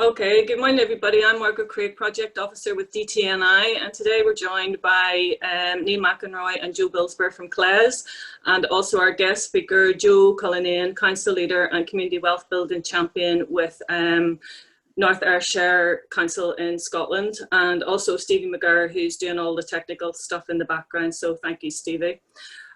Okay, good morning everybody. I'm Margaret Craig, Project Officer with Dtni, and today we're joined by Neil Mackinroy and Joe Billsborough from CLES, and also our guest speaker, Joe Cullinane, Council Leader and Community Wealth Building Champion with North Ayrshire Council in Scotland, and also Stevie McGurr, who's doing all the technical stuff in the background, so thank you, Stevie.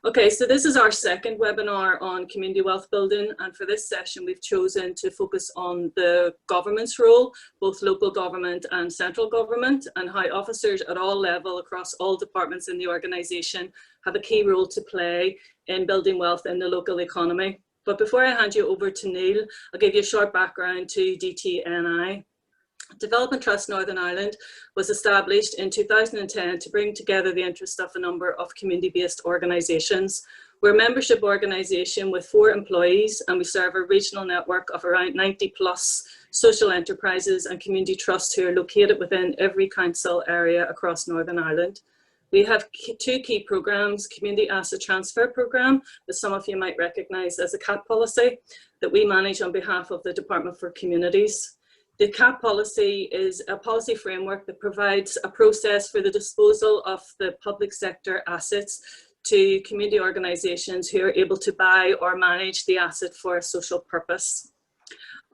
Okay, so this is our second webinar on community wealth building, and for this session we've chosen to focus on the government's role, both local government and central government, and how officers at all levels across all departments in the organisation have a key role to play in building wealth in the local economy. But before I hand you over to Neil, I'll give you a short background to Dtni. Development Trust Northern Ireland was established in 2010 to bring together the interests of a number of community-based organisations. We're a membership organisation with 4 employees, and we serve a regional network of around 90 plus social enterprises and community trusts who are located within every council area across Northern Ireland. We have 2 key programmes: Community Asset Transfer Programme, that some of you might recognise as a CAT policy, that we manage on behalf of the Department for Communities. The CAP policy is a policy framework that provides a process for the disposal of the public sector assets to community organisations who are able to buy or manage the asset for a social purpose.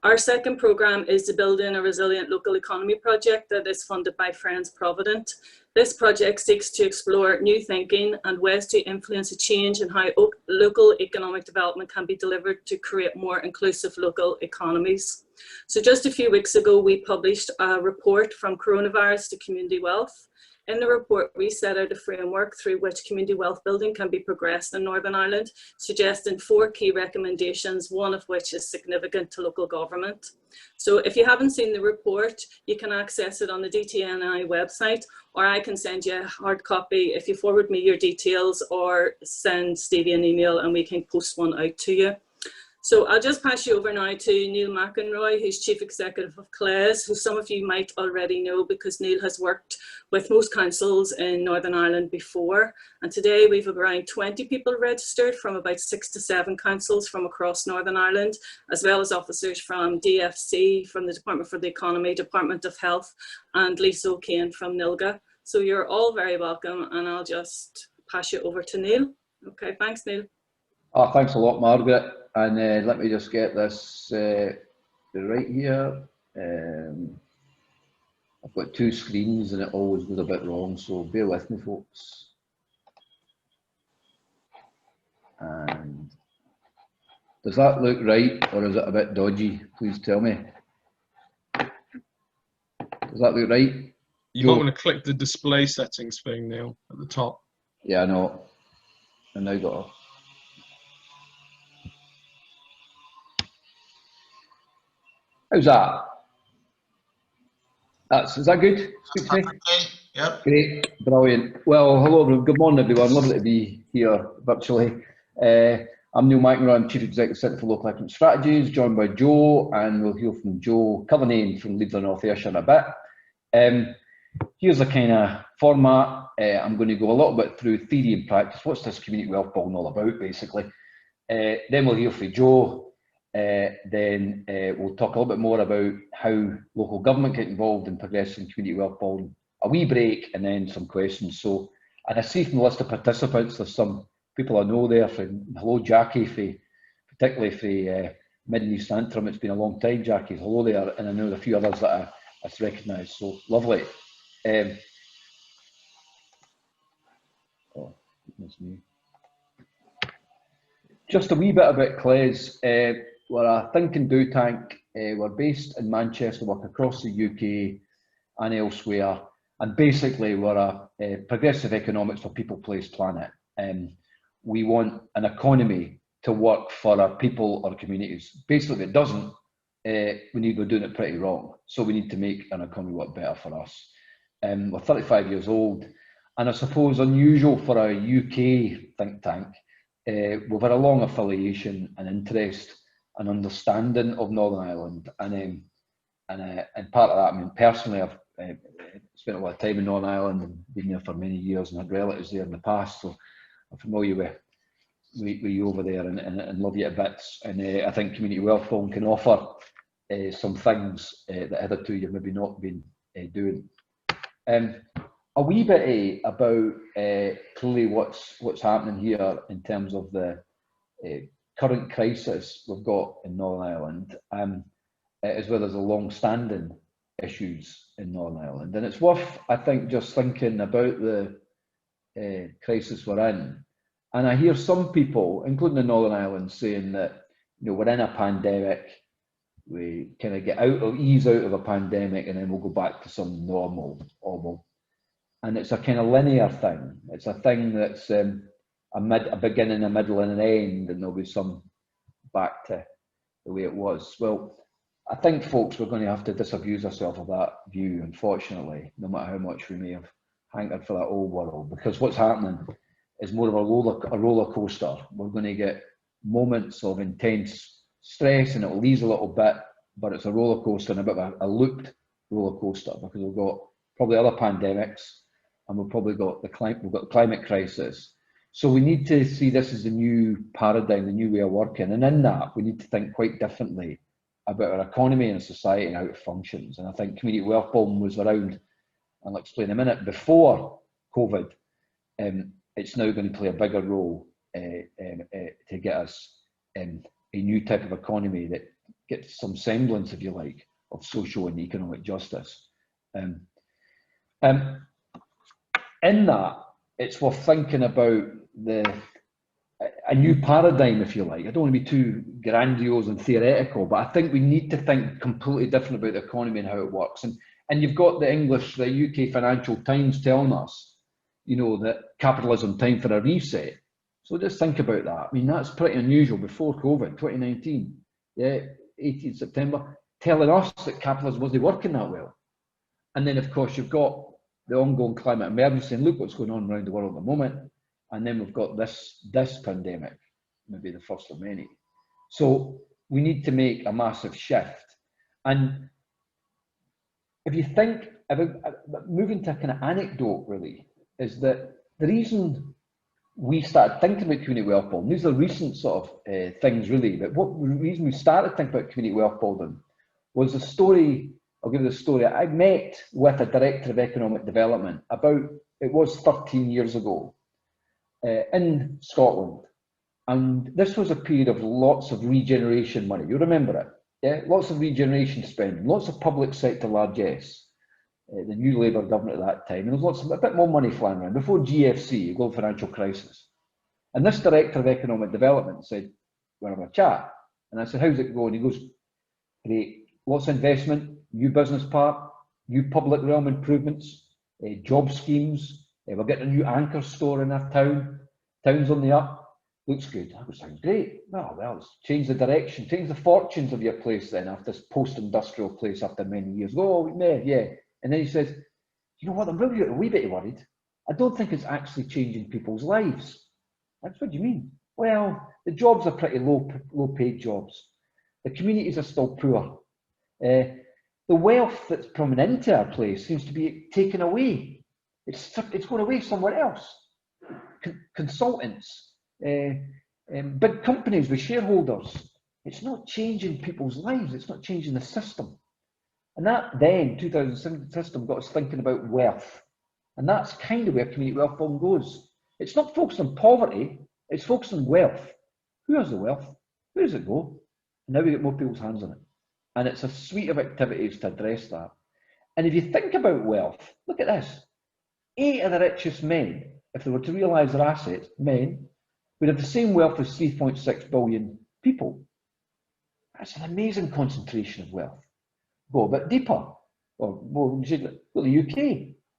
Our second programme is the Building a Resilient Local Economy project that is funded by Friends Provident. This project seeks to explore new thinking and ways to influence a change in how local economic development can be delivered to create more inclusive local economies. So just a few weeks ago, we published a report From Coronavirus to Community Wealth. In the report, we set out a framework through which community wealth building can be progressed in Northern Ireland, suggesting 4 key recommendations, one of which is significant to local government. So if you haven't seen the report, you can access it on the Dtni website, or I can send you a hard copy if you forward me your details, or send Stevie an email and we can post one out to you. So I'll just pass you over now to Neil Mackinroy, who's Chief Executive of CLES, who some of you might already know because Neil has worked with most councils in Northern Ireland before. And today we've around 20 people registered from about 6 to 7 councils from across Northern Ireland, as well as officers from DFC, from the Department for the Economy, Department of Health, and Lisa O'Kane from NILGA. So you're all very welcome, and I'll just pass you over to Neil. Okay, thanks, Neil. Oh, thanks a lot, Margaret. And let me just get this right here. I've got 2 screens and it always goes a bit wrong, so bear with me, folks. And does that look right, or is it a bit dodgy? Please tell me. Does that look right? You might want to click the display settings thing, Neil, at the top. Yeah, I know. I now got off. How's that? Is that good? Speak to me? Okay, yep. Great, brilliant. Well, hello, good morning everyone. Lovely to be here virtually. I'm Neil Mackinroy, I'm Chief Executive Centre for Local Economic Strategies, joined by Joe, and we'll hear from Joe Cullinane from Leader North Ayrshire in a bit. Here's the kind of format. I'm going to go a little bit through theory and practice. What's this community wealth building all about, basically? Then we'll hear from Joe. Then we'll talk a little bit more about how local government get involved in progressing community wealth building, a wee break, and then some questions. So, and I see from the list of participants, there's some people I know there. Hello, Jackie, particularly for Mid and East Antrim. It's been a long time, Jackie. Hello there, and I know a few others that I recognise. So lovely. Oh, goodness me. Just a wee bit about CLES. We're a think and do tank. We're based in Manchester, work across the UK and elsewhere. And basically we're a progressive economics for people, place, planet. We want an economy to work for our people or communities. Basically if it doesn't, we're doing it pretty wrong. So we need to make an economy work better for us. We're 35 years old, and I suppose unusual for a UK think tank. We've had a long affiliation and interest and understanding of Northern Ireland, and part of that, I mean, personally, I've spent a lot of time in Northern Ireland and been there for many years, and had relatives there in the past, so I'm familiar with you over there and love you to bits. And I think community wealth building can offer some things that hitherto you've maybe not been doing. A wee bit about clearly what's happening here in terms of the current crisis we've got in Northern Ireland, as well as the long-standing issues in Northern Ireland. And it's worth, I think, just thinking about the crisis we're in. And I hear some people, including in Northern Ireland, saying that, you know, we're in a pandemic, we kind of ease out of a pandemic, and then we'll go back to some normal. And it's a kind of linear thing. It's a thing that's a beginning, a middle, and an end, and there'll be some back to the way it was. Well, I think, folks, we're going to have to disabuse ourselves of that view, unfortunately, no matter how much we may have hankered for that old world, because what's happening is more of a roller coaster. We're going to get moments of intense stress, and it'll ease a little bit, but it's a roller coaster, and a bit of a looped roller coaster, because we've got probably other pandemics, and we've probably got the climate crisis. So we need to see this as the new paradigm, the new way of working, and in that we need to think quite differently about our economy and society and how it functions. And I think community wealth building was around, and I'll explain in a minute, before COVID. It's now going to play a bigger role to get us a new type of economy that gets some semblance, if you like, of social and economic justice. In that, it's worth thinking about a new paradigm, if you like. I don't want to be too grandiose and theoretical, but I think we need to think completely different about the economy and how it works. And you've got the UK Financial Times telling us, you know, that capitalism time for a reset. So just think about that. I mean, that's pretty unusual before COVID, 2019, yeah, 18th September, telling us that capitalism wasn't working that well. And then, of course, you've got the ongoing climate emergency, and look what's going on around the world at the moment. And then we've got this pandemic, maybe the first of many. So we need to make a massive shift. And if you think about moving to a kind of anecdote, really, is that the reason we started thinking about community wealth building, these are recent sort of things really, but the reason we started thinking about community wealth building was a story. I'll give you the story. I met with a director of economic development it was 13 years ago in Scotland. And this was a period of lots of regeneration money. You remember it? Yeah, lots of regeneration spending, lots of public sector largesse. The new Labour government at that time, and there was a bit more money flying around before GFC, global financial crisis. And this director of economic development said, we're having a chat. And I said, how's it going? He goes, great, lots of investment, new business park, new public realm improvements, job schemes. We're getting a new anchor store in our town. Town's on the up. Looks good. That sounds great. Well, it's changed the direction, changed the fortunes of your place then after this post-industrial place after many years. Oh, yeah. And then he says, you know what, I'm really a wee bit worried. I don't think it's actually changing people's lives. That's what do you mean? Well, the jobs are pretty low paid jobs. The communities are still poor. The wealth that's coming into our place seems to be taken away. It's going away somewhere else. Consultants, big companies with shareholders. It's not changing people's lives. It's not changing the system. And that then, 2007 system, got us thinking about wealth. And that's kind of where community wealth building goes. It's not focused on poverty, it's focused on wealth. Who has the wealth? Where does it go? And now we get more people's hands on it. And it's a suite of activities to address that. And if you think about wealth, look at this. 8 of the richest men, if they were to realise their assets, men, would have the same wealth as 3.6 billion people. That's an amazing concentration of wealth. Go a bit deeper, or more, go to the UK.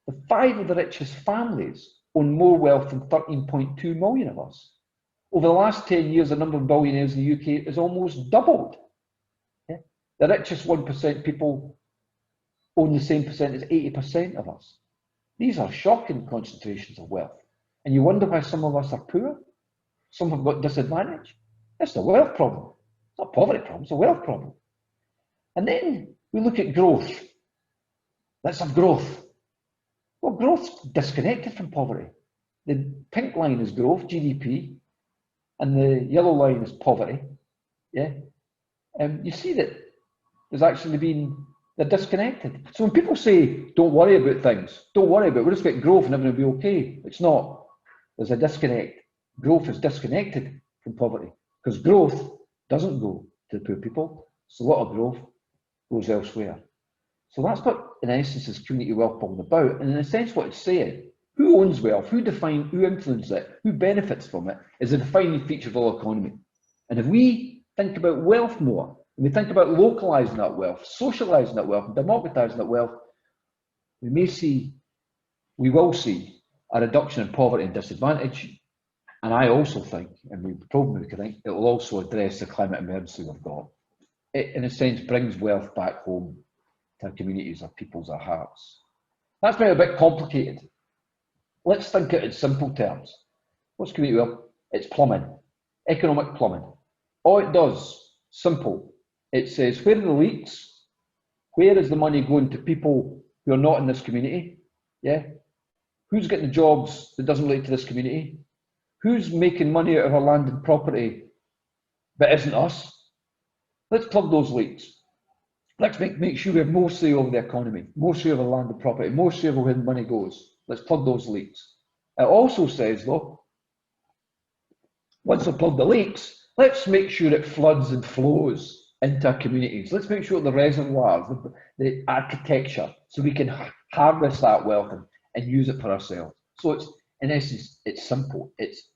The 5 of the richest families own more wealth than 13.2 million of us. Over the last 10 years, the number of billionaires in the UK has almost doubled. Yeah? The richest 1% people own the same percent as 80% of us. These are shocking concentrations of wealth. And you wonder why some of us are poor? Some have got disadvantage. It's a wealth problem. It's not a poverty problem, it's a wealth problem. And then we look at growth. Let's have growth. Well, growth's disconnected from poverty. The pink line is growth, GDP, and the yellow line is poverty. Yeah, you see that there's actually been, they're disconnected. So when people say, don't worry about things, don't worry about it, we'll just get growth and everything will be okay. It's not. There's a disconnect. Growth is disconnected from poverty because growth doesn't go to the poor people. So a lot of growth goes elsewhere. So that's what, in essence, is community wealth building about. And in a sense, what it's saying, who owns wealth, who influences it, who benefits from it, is a defining feature of our economy. And if we think about wealth more, and we think about localising that wealth, socialising that wealth, and democratising that wealth, we will see a reduction in poverty and disadvantage. And I also think, and we probably could think, it will also address the climate emergency we've got. It, in a sense, brings wealth back home to our communities, our peoples, our hearts. That's been a bit complicated. Let's think it in simple terms. What's community wealth? It's plumbing, economic plumbing. All it does, simple. It says, where are the leaks? Where is the money going to people who are not in this community? Yeah. Who's getting the jobs that doesn't relate to this community? Who's making money out of our land and property but isn't us? Let's plug those leaks. Let's make sure we have more say over the economy, more say over land and property, more say over where the money goes. Let's plug those leaks. It also says, though, once we plug the leaks, let's make sure it floods and flows into our communities. Let's make sure the reservoirs, the architecture, so we can harvest that wealth and use it for ourselves. So it's, in essence, it's simple. It's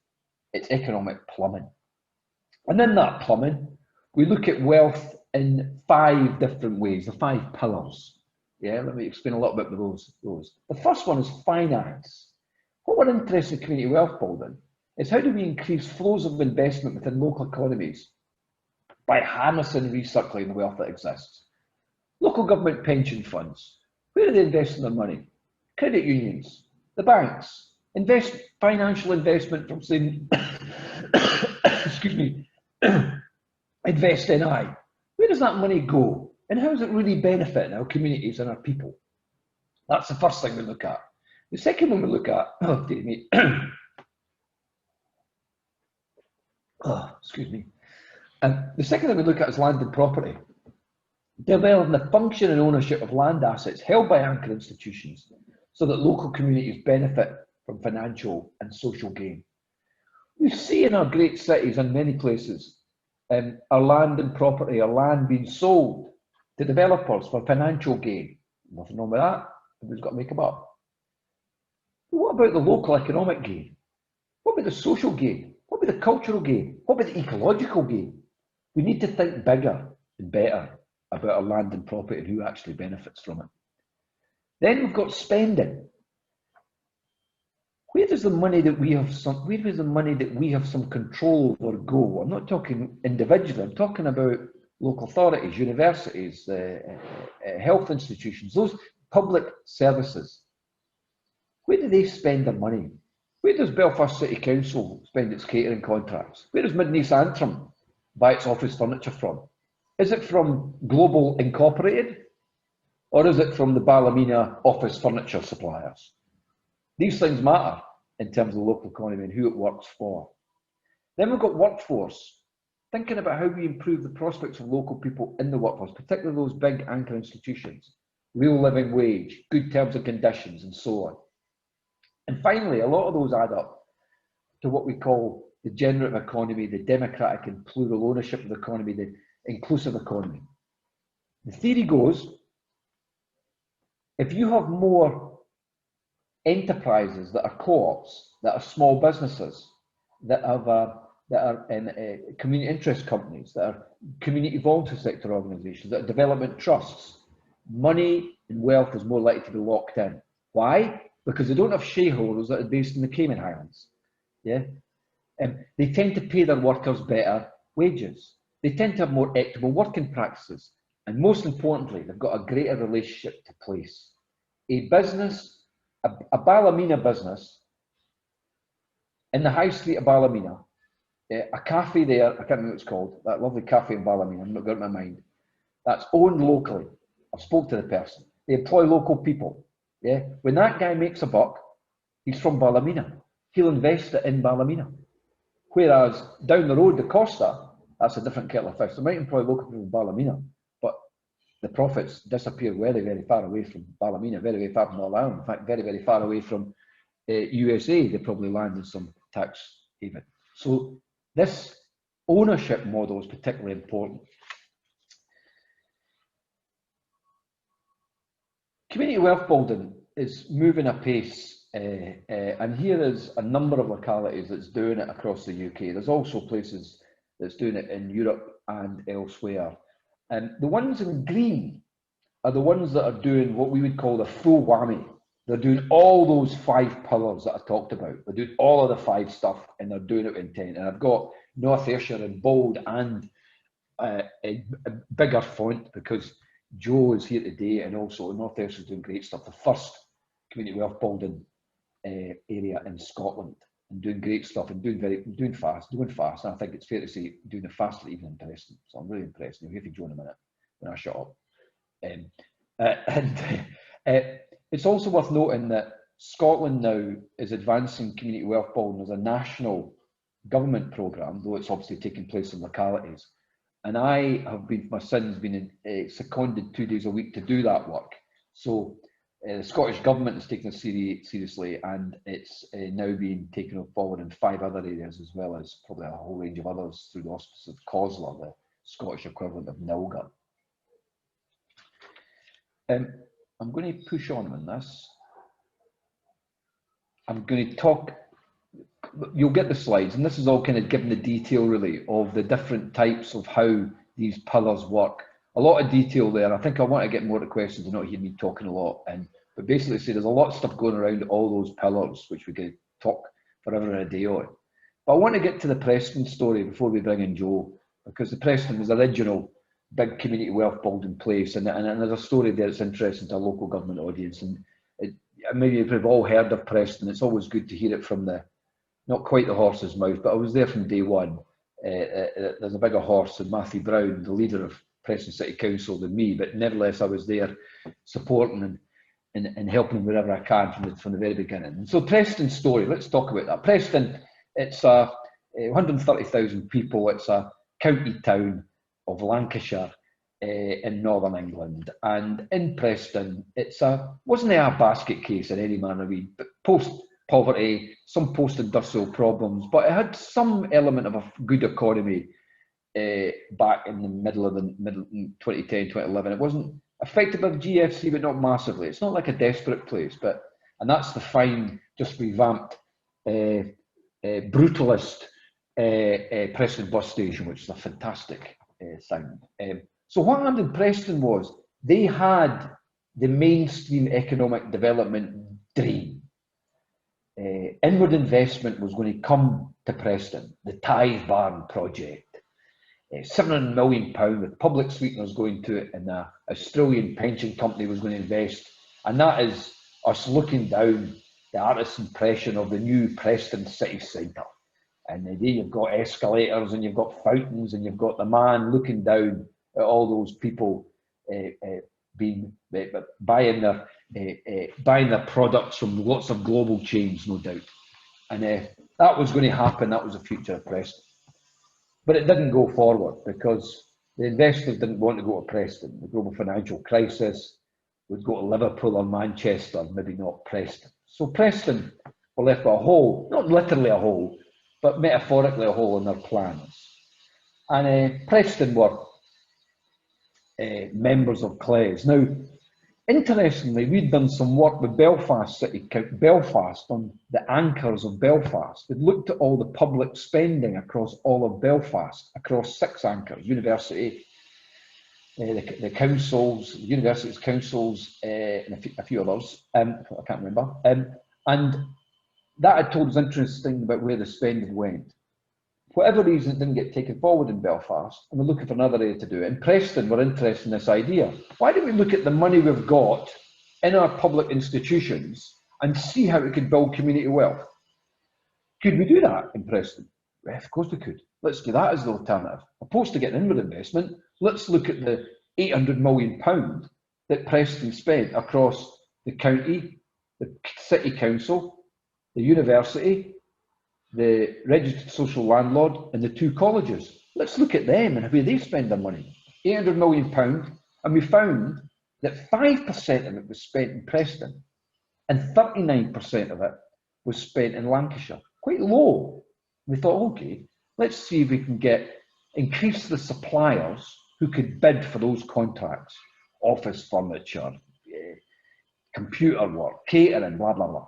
economic plumbing. And in that plumbing, we look at wealth in 5 different ways, the 5 pillars. Yeah, let me explain a little bit with those. The first one is finance. What we're interested in community wealth building is how do we increase flows of investment within local economies by harnessing and recycling the wealth that exists. Local government pension funds, where are they investing their money? Credit unions, the banks, financial investment from, say, excuse me, Dtni. Where does that money go? And how does it really benefit our communities and our people? That's the first thing we look at. The second one we look at, excuse me. The second thing we look at is land and property. Developing the function and ownership of land assets held by anchor institutions so that local communities benefit from financial and social gain. We see in our great cities and many places our land and property, our land being sold to developers for financial gain. Nothing wrong with that. Everybody's got to make them up. But what about the local economic gain? What about the social gain? What about the cultural gain? What about the ecological gain? We need to think bigger and better about our land and property and who actually benefits from it. Then we've got spending. Where does the money that we have some control over go? I'm not talking individually, I'm talking about local authorities, universities, health institutions, those public services. Where do they spend their money? Where does Belfast City Council spend its catering contracts? Where does Mid and East Antrim buy its office furniture from? Is it from Global Incorporated? Or is it from the Ballymena office furniture suppliers? These things matter in terms of the local economy and who it works for. Then we've got workforce. Thinking about how we improve the prospects of local people in the workforce, particularly those big anchor institutions, real living wage, good terms and conditions, and so on. And finally, a lot of those add up to what we call the generative economy, the democratic and plural ownership of the economy, the inclusive economy. The theory goes, if you have more enterprises that are co-ops, that are small businesses, that are community interest companies, that are community voluntary sector organisations, that are development trusts, money and wealth is more likely to be locked in. Why? Because they don't have shareholders that are based in the Cayman Islands. Yeah, they tend to pay their workers better wages. They tend to have more equitable working practices, and most importantly, they've got a greater relationship to place. A business, a Ballymena business in the high street of Ballymena, a cafe there, I can't remember what it's called, that lovely cafe in Ballymena, I've not got it in my mind, that's owned locally. I've spoke to the person. They employ local people. Yeah, when that guy makes a buck, he's from Ballymena. He'll invest it in Ballymena. Whereas down the road, the Costa, that's a different kettle of fish. They might employ local people in Ballymena, but the profits disappear very, very far away from Ballymena, very, very far from Northern Ireland. In fact, very, very far away from USA. They probably land in some tax haven. So this ownership model is particularly important. Community wealth building is moving apace, and here is a number of localities that's doing it across the UK. There's also places that's doing it in Europe and elsewhere. And the ones in green are the ones that are doing what we would call the full whammy. They're doing all those 5 pillars that I talked about. They're doing all of the 5 stuff, and they're doing it with intent. And I've got North Ayrshire in bold and a bigger font because Joe is here today, and also North Ayrshire is doing great stuff. The first community wealth building area in Scotland, and doing great stuff and doing fast. And I think it's fair to say doing it faster even in Preston. So I'm really impressed. You'll hear from Joe in a minute when I shut up. It's also worth noting that Scotland now is advancing community wealth building as a national government programme, though it's obviously taking place in localities. And I have been, my son's been seconded 2 days a week to do that work. So the Scottish Government is taking it seriously, and it's now being taken forward in 5 other areas, as well as probably a whole range of others through the auspices of COSLA, the Scottish equivalent of NILGA. I'm going to push on this. I'm going to talk, you'll get the slides, and this is all kind of giving the detail really of the different types of how these pillars work. A lot of detail there. I think I want to get more to questions and not hear me talking a lot. But basically say there's a lot of stuff going around all those pillars, which we could talk forever and a day on. But I want to get to the Preston story before we bring in Joe, because the Preston was the original big community wealth building place, and there's a story there that's interesting to a local government audience. And maybe we've all heard of Preston. It's always good to hear it from the, not quite the horse's mouth, but I was there from day one. There's a bigger horse than Matthew Brown, the leader of Preston City Council, than me, but nevertheless I was there supporting and helping wherever I can from the very beginning. And so Preston's story, let's talk about that. Preston, it's 130,000 people. It's a county town of Lancashire in northern England. And in Preston, wasn't a basket case in any manner, but post-poverty, some post-industrial problems, but it had some element of a good economy back in the middle of 2010, 2011. It wasn't affected by the GFC, but not massively. It's not like a desperate place, and that's the fine, just revamped, brutalist Preston bus station, which is a fantastic sound. So what happened in Preston was they had the mainstream economic development dream. Inward investment was going to come to Preston, the Tithe Barn project. £700 million with public sweeteners going to it, and an Australian pension company was going to invest. And that is us looking down the artist's impression of the new Preston city centre. And there you've got escalators, and you've got fountains, and you've got the man looking down at all those people buying their products from lots of global chains, no doubt. And that was going to happen. That was the future of Preston. But it didn't go forward because the investors didn't want to go to Preston. The global financial crisis would go to Liverpool or Manchester, maybe not Preston. So Preston were left with a hole, not literally a hole, but metaphorically a hole in their plans. And Preston were members of Clays. Now, interestingly, we'd done some work with Belfast on the anchors of Belfast. We'd looked at all the public spending across all of Belfast, across 6 anchors: university, the councils, the universities councils, and a few others. I can't remember. And that had told us interesting about where the spending went. For whatever reason, it didn't get taken forward in Belfast, and we're looking for another area to do it. In Preston, we're interested in this idea. Why don't we look at the money we've got in our public institutions and see how we could build community wealth? Could we do that in Preston? Well, of course we could. Let's do that as the alternative. Opposed to getting inward investment, let's look at the £800 million that Preston spent across the county, the city council, the university, the registered social landlord, and the 2 colleges. Let's look at them and where they spend their money. £800 million And we found that 5% of it was spent in Preston and 39% of it was spent in Lancashire. Quite low. We thought, okay, let's see if we can increase the suppliers who could bid for those contracts, office furniture, computer work, catering, blah, blah, blah.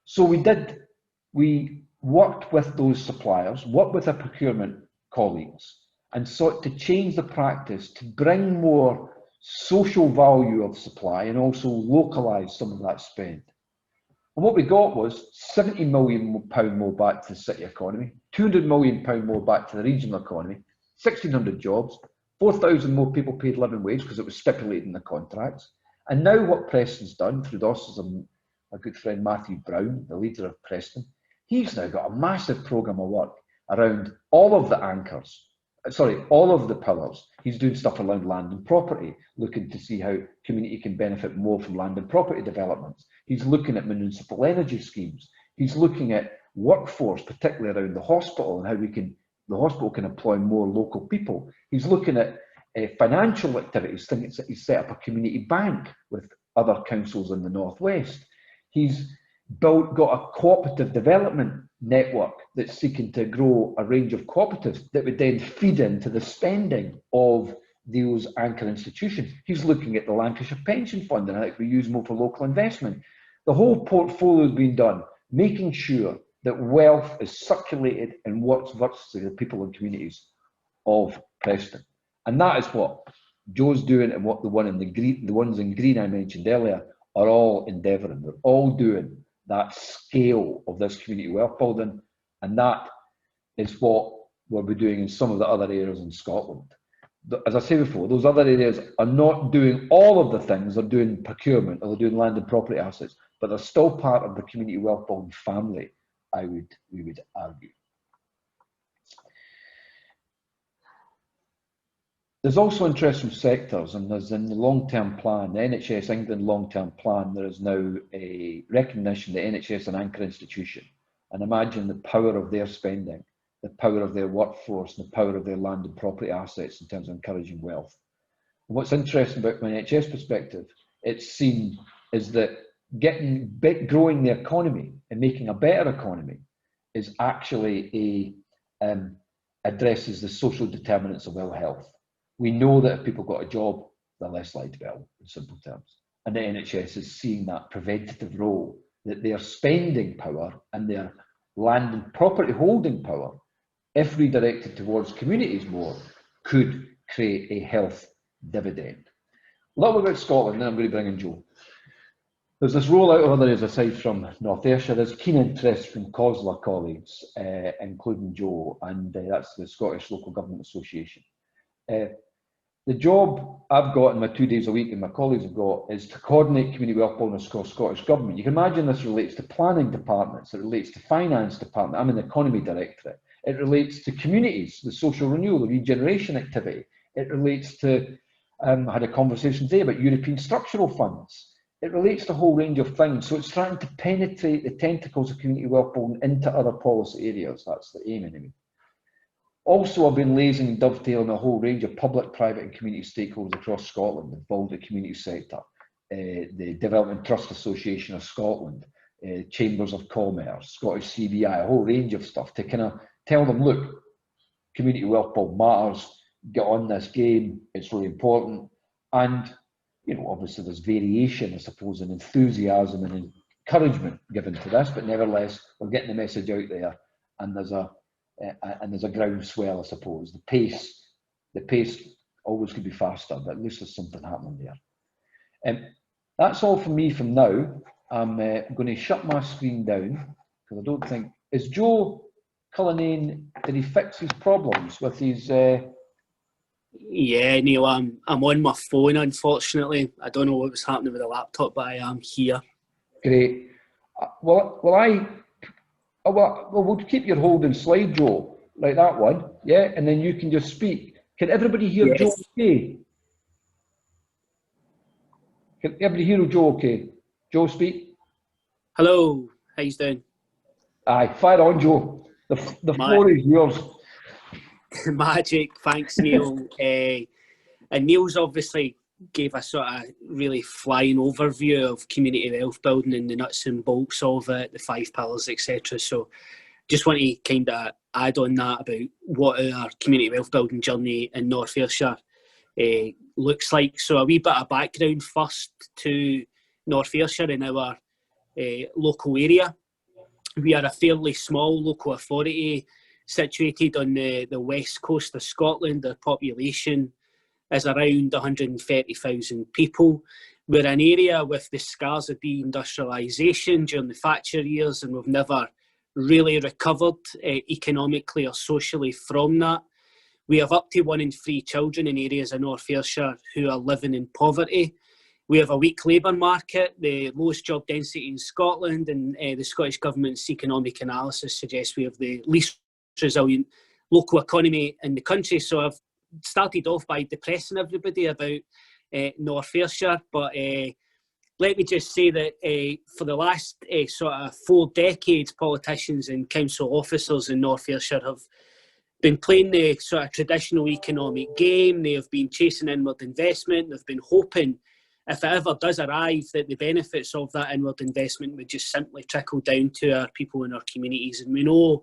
So we worked with those suppliers, worked with our procurement colleagues, and sought to change the practice to bring more social value of supply and also localise some of that spend. And what we got was £70 million more back to the city economy, £200 million more back to the regional economy, 1,600 jobs, 4,000 more people paid living wage because it was stipulated in the contracts. And now what Preston's done, through the offices of my good friend Matthew Brown, the leader of Preston, he's now got a massive programme of work around all of the anchors, all of the pillars. He's doing stuff around land and property, looking to see how community can benefit more from land and property developments. He's looking at municipal energy schemes. He's looking at workforce, particularly around the hospital, and how the hospital can employ more local people. He's looking at financial activities. He's set up a community bank with other councils in the northwest. He's got a cooperative development network that's seeking to grow a range of cooperatives that would then feed into the spending of those anchor institutions. He's looking at the Lancashire Pension Fund and how it can be used more for local investment. The whole portfolio has been done, making sure that wealth is circulated and works virtually the people and communities of Preston. And that is what Joe's doing, and what the ones in green I mentioned earlier are all endeavouring. They're all doing that scale of this community wealth building, and that is what we'll be doing in some of the other areas in Scotland. As I said before, those other areas are not doing all of the things. They're doing procurement, or they're doing land and property assets, but they're still part of the community wealth building family, we would argue. There's also interest from sectors, and there's in the long-term plan, the NHS England long-term plan, there is now a recognition that NHS is an anchor institution, and imagine the power of their spending, the power of their workforce, and the power of their land and property assets in terms of encouraging wealth. And what's interesting about from an NHS perspective, it's seen is that growing the economy and making a better economy is actually addresses the social determinants of ill health. We know that if people got a job, they're less likely to be ill, in simple terms. And the NHS is seeing that preventative role, that their spending power and their land and property holding power, if redirected towards communities more, could create a health dividend. A little bit about Scotland, then I'm going to bring in Joe. There's this rollout of other areas aside from North Ayrshire. There's keen interest from COSLA colleagues, including Joe, and that's the Scottish Local Government Association. The job I've got in my 2 days a week, and my colleagues have got, is to coordinate community wealth building across Scottish Government. You can imagine this relates to planning departments, it relates to finance department. I'm in the economy directorate. It relates to communities, the social renewal, the regeneration activity. It relates to, I had a conversation today about European structural funds. It relates to a whole range of things. So it's trying to penetrate the tentacles of community wealth building into other policy areas. That's the aim anyway. Also, I've been liaising and dovetailing a whole range of public, private and community stakeholders across Scotland, the Baltic community sector, the Development Trust Association of Scotland, Chambers of Commerce, Scottish CBI, a whole range of stuff to kind of tell them, look, community wealth building matters, get on this game, it's really important. And, you know, obviously there's variation, I suppose, and enthusiasm and encouragement given to this, but nevertheless, we're getting the message out there, and there's a groundswell, I suppose. The pace always could be faster, but at least there's something happening there. That's all from me from now. I'm going to shut my screen down because I don't think, is Joe Cullinane, did he fix his problems with his? Yeah, Neil, I'm on my phone, unfortunately. I don't know what was happening with the laptop, but I am here. Great. We'll keep your holding slide, Joe, like that one, yeah, and then you can just speak. Can everybody hear Yes. Joe okay? Can everybody hear Joe okay? Joe, speak. Hello, how you doing? Aye, fire on, Joe. The floor is yours. Magic, thanks, Neil. And Neil's obviously gave a sort of really flying overview of community wealth building and the nuts and bolts of it, the 5 pillars, etc. So just want to kind of add on that about what our community wealth building journey in North Ayrshire looks like. So a wee bit of background first to North Ayrshire in our local area. We are a fairly small local authority situated on the west coast of Scotland. Our population is around 130,000 people. We're an area with the scars of deindustrialisation during the Thatcher years, and we've never really recovered economically or socially from that. We have up to 1 in 3 children in areas of North Ayrshire who are living in poverty. We have a weak labour market, the lowest job density in Scotland, and the Scottish Government's economic analysis suggests we have the least resilient local economy in the country. So I've started off by depressing everybody about North Ayrshire, but let me just say that for the last sort of 4 decades, politicians and council officers in North Ayrshire have been playing the sort of traditional economic game. They have been chasing inward investment. They've been hoping, if it ever does arrive, that the benefits of that inward investment would just simply trickle down to our people in our communities. And we know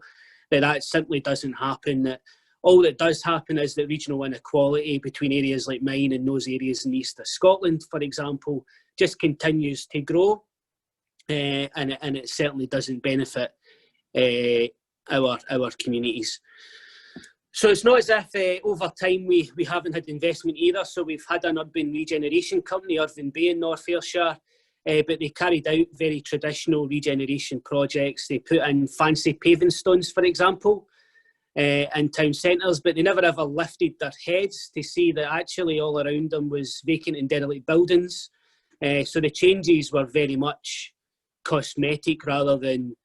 that that simply doesn't happen, that all that does happen is that regional inequality between areas like mine and those areas in the east of Scotland, for example, just continues to grow, and it certainly doesn't benefit our communities. So it's not as if over time we haven't had investment either. So we've had an urban regeneration company, Irvine Bay in North Ayrshire, but they carried out very traditional regeneration projects. They put in fancy paving stones, for example, in town centres, but they never ever lifted their heads to see that actually all around them was vacant and derelict buildings. So the changes were very much cosmetic rather than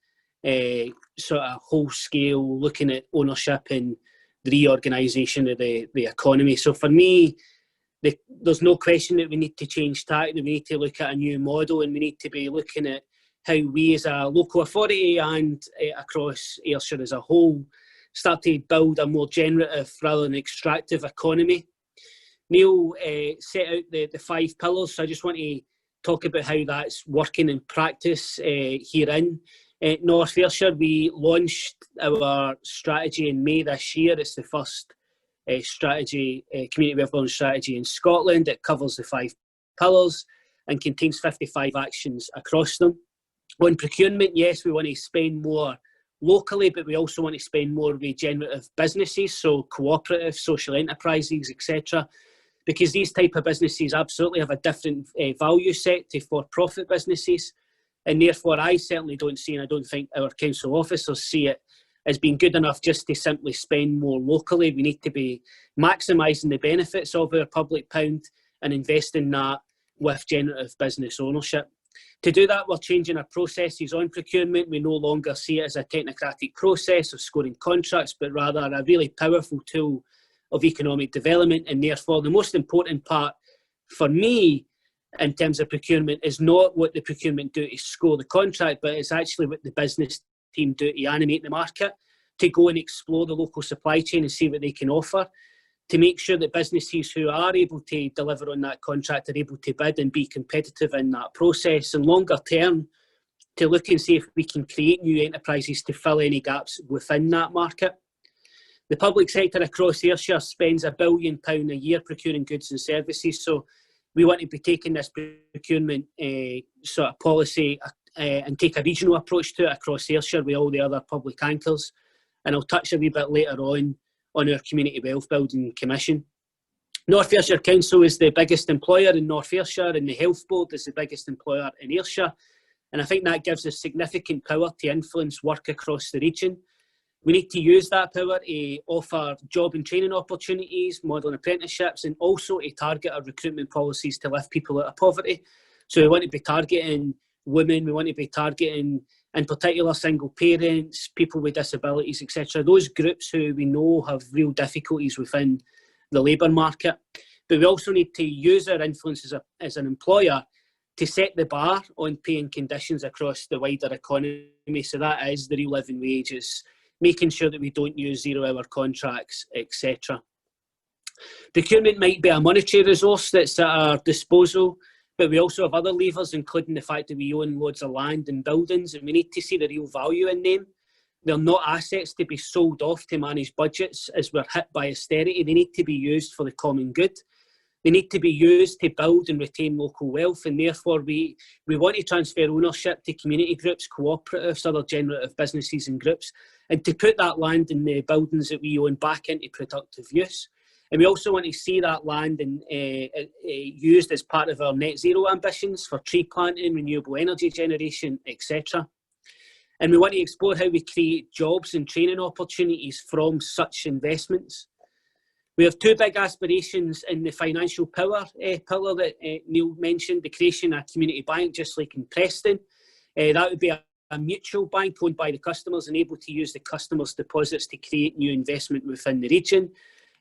sort of whole scale looking at ownership and the reorganisation of the economy. So for me, there's no question that we need to change tack, that we need to look at a new model, and we need to be looking at how we as a local authority and across Ayrshire as a whole start to build a more generative rather than extractive economy. Neil set out the 5 pillars, so I just want to talk about how that's working in practice here in North Ayrshire. We launched our strategy in May this year. It's the first community wealth building strategy in Scotland. It covers the 5 pillars and contains 55 actions across them. On procurement, yes, we want to spend more locally, but we also want to spend more with generative businesses, so cooperative, social enterprises, etc. Because these type of businesses absolutely have a different value set to for-profit businesses. And therefore, I certainly don't see, and I don't think our council officers see it as being good enough just to simply spend more locally. We need to be maximising the benefits of our public pound and investing that with generative business ownership. To do that, we're changing our processes on procurement. We no longer see it as a technocratic process of scoring contracts, but rather a really powerful tool of economic development. And therefore, the most important part for me in terms of procurement is not what the procurement do to score the contract, but it's actually what the business team do to animate the market, to go and explore the local supply chain and see what they can offer, to make sure that businesses who are able to deliver on that contract are able to bid and be competitive in that process, and longer term to look and see if we can create new enterprises to fill any gaps within that market. The public sector across Ayrshire spends £1 billion a year procuring goods and services, so we want to be taking this procurement sort of policy and take a regional approach to it across Ayrshire with all the other public anchors. And I'll touch a wee bit later on our Community Wealth Building Commission. North Ayrshire Council is the biggest employer in North Ayrshire, and the Health Board is the biggest employer in Ayrshire. And I think that gives us significant power to influence work across the region. We need to use that power to offer job and training opportunities, modelling apprenticeships, and also to target our recruitment policies to lift people out of poverty. So we want to be targeting women, we want to be targeting, in particular, single parents, people with disabilities, etc. Those groups who we know have real difficulties within the labour market. But we also need to use our influence as an employer to set the bar on pay and conditions across the wider economy. So that is the real living wages, making sure that we don't use 0-hour contracts, etc. Procurement might be a monetary resource that's at our disposal, but we also have other levers, including the fact that we own loads of land and buildings, and we need to see the real value in them. They're not assets to be sold off to manage budgets as we're hit by austerity. They need to be used for the common good. They need to be used to build and retain local wealth, and therefore we want to transfer ownership to community groups, cooperatives, other generative businesses and groups, and to put that land and the buildings that we own back into productive use. And we also want to see that land used as part of our net zero ambitions for tree planting, renewable energy generation, etc. And we want to explore how we create jobs and training opportunities from such investments. We have two big aspirations in the financial power pillar that Neil mentioned, the creation of a community bank, just like in Preston. That would be a mutual bank owned by the customers and able to use the customers' deposits to create new investment within the region.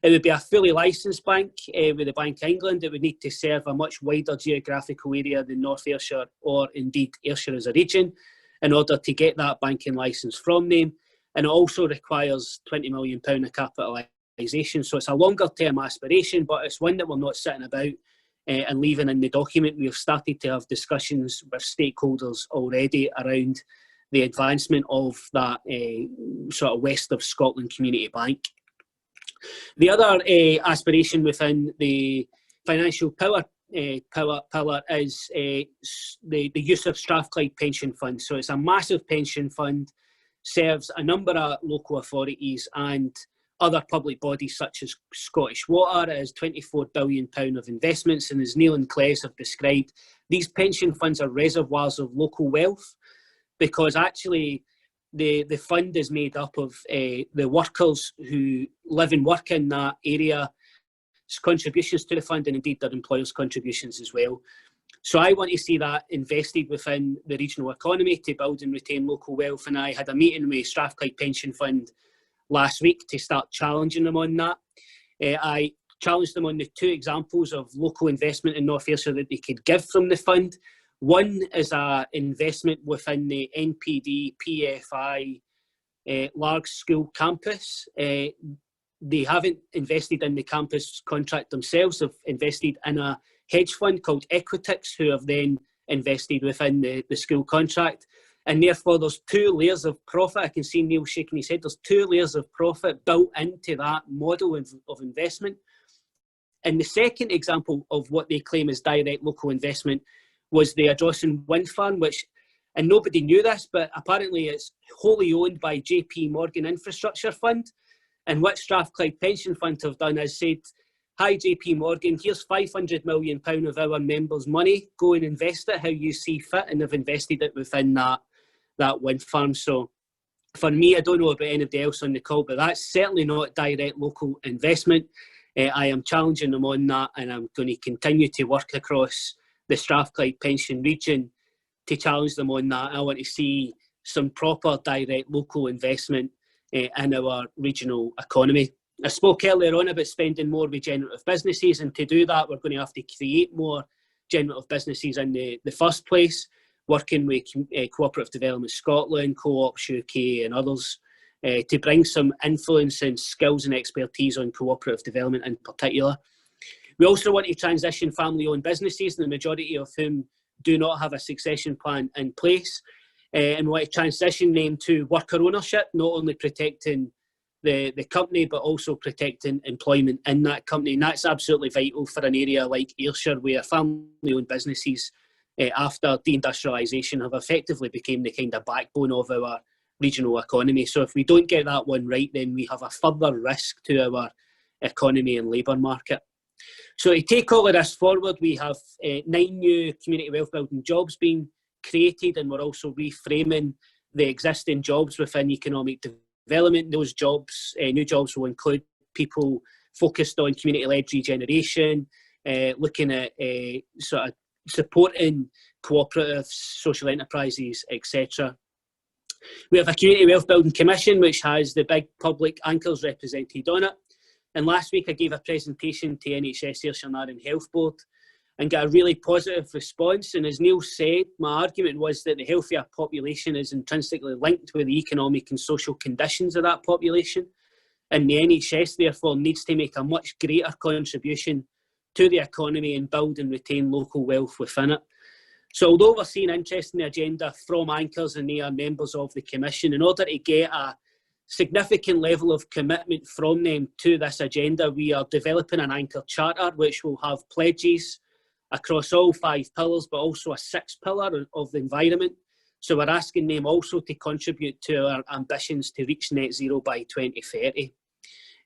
It would be a fully licensed bank with the Bank of England. It would need to serve a much wider geographical area than North Ayrshire or indeed Ayrshire as a region in order to get that banking licence from them. And it also requires £20 million of capitalisation. So it's a longer term aspiration, but it's one that we're not sitting about and leaving in the document. We've started to have discussions with stakeholders already around the advancement of that sort of West of Scotland Community Bank. The other aspiration within the financial power pillar is the use of Strathclyde pension fund. So it's a massive pension fund, serves a number of local authorities and other public bodies such as Scottish Water. It has £24 billion of investments, and as Neil and Cles have described, these pension funds are reservoirs of local wealth, because actually the fund is made up of the workers who live and work in that area, contributions to the fund, and indeed their employers' contributions as well. So I want to see that invested within the regional economy to build and retain local wealth, and I had a meeting with Strathclyde Pension Fund last week to start challenging them on that. I challenged them on the two examples of local investment in North Ayrshire that they could give from the fund. One is an investment within the NPD PFI large school campus. They haven't invested in the campus contract themselves. They've invested in a hedge fund called Equitix, who have then invested within the school contract. And therefore, there's two layers of profit. I can see Neil shaking his head. There's two layers of profit built into that model of investment. And the second example of what they claim is direct local investment was the Ardrossan wind farm, which, and nobody knew this, but apparently it's wholly owned by JP Morgan Infrastructure Fund. And what Strathclyde Pension Fund have done is said, hi JP Morgan, here's £500 million of our members' money, go and invest it how you see fit, and they've invested it within that wind farm. So for me, I don't know about anybody else on the call, but that's certainly not direct local investment. I am challenging them on that, and I'm going to continue to work across the Strathclyde Pension region to challenge them on that. I want to see some proper direct local investment in our regional economy. I spoke earlier on about spending more with generative businesses, and to do that we're going to have to create more generative businesses in the first place, working with Cooperative Development Scotland, Co-ops UK and others to bring some influence and skills and expertise on cooperative development in particular. We also want to transition family-owned businesses, the majority of whom do not have a succession plan in place, and we want to transition them to worker ownership, not only protecting the company but also protecting employment in that company. And that's absolutely vital for an area like Ayrshire, where family-owned businesses after deindustrialisation have effectively become the kind of backbone of our regional economy. So if we don't get that one right, then we have a further risk to our economy and labour market. So to take all of this forward, we have 9 new community wealth building jobs being created, and we're also reframing the existing jobs within economic development. Those jobs, new jobs, will include people focused on community-led regeneration, looking at sort of supporting cooperatives, social enterprises, etc. We have a community wealth building commission which has the big public anchors represented on it. And last week I gave a presentation to NHS Ayrshire and Arran Health Board and got a really positive response. And as Neil said, my argument was that the healthier population is intrinsically linked with the economic and social conditions of that population. and the NHS therefore needs to make a much greater contribution to the economy and build and retain local wealth within it. So although we're seeing interest in the agenda from anchors and they are members of the Commission, in order to get a significant level of commitment from them to this agenda, we are developing an anchor charter which will have pledges across all 5 pillars, but also a 6th pillar of the environment. So we're asking them also to contribute to our ambitions to reach net zero by 2030.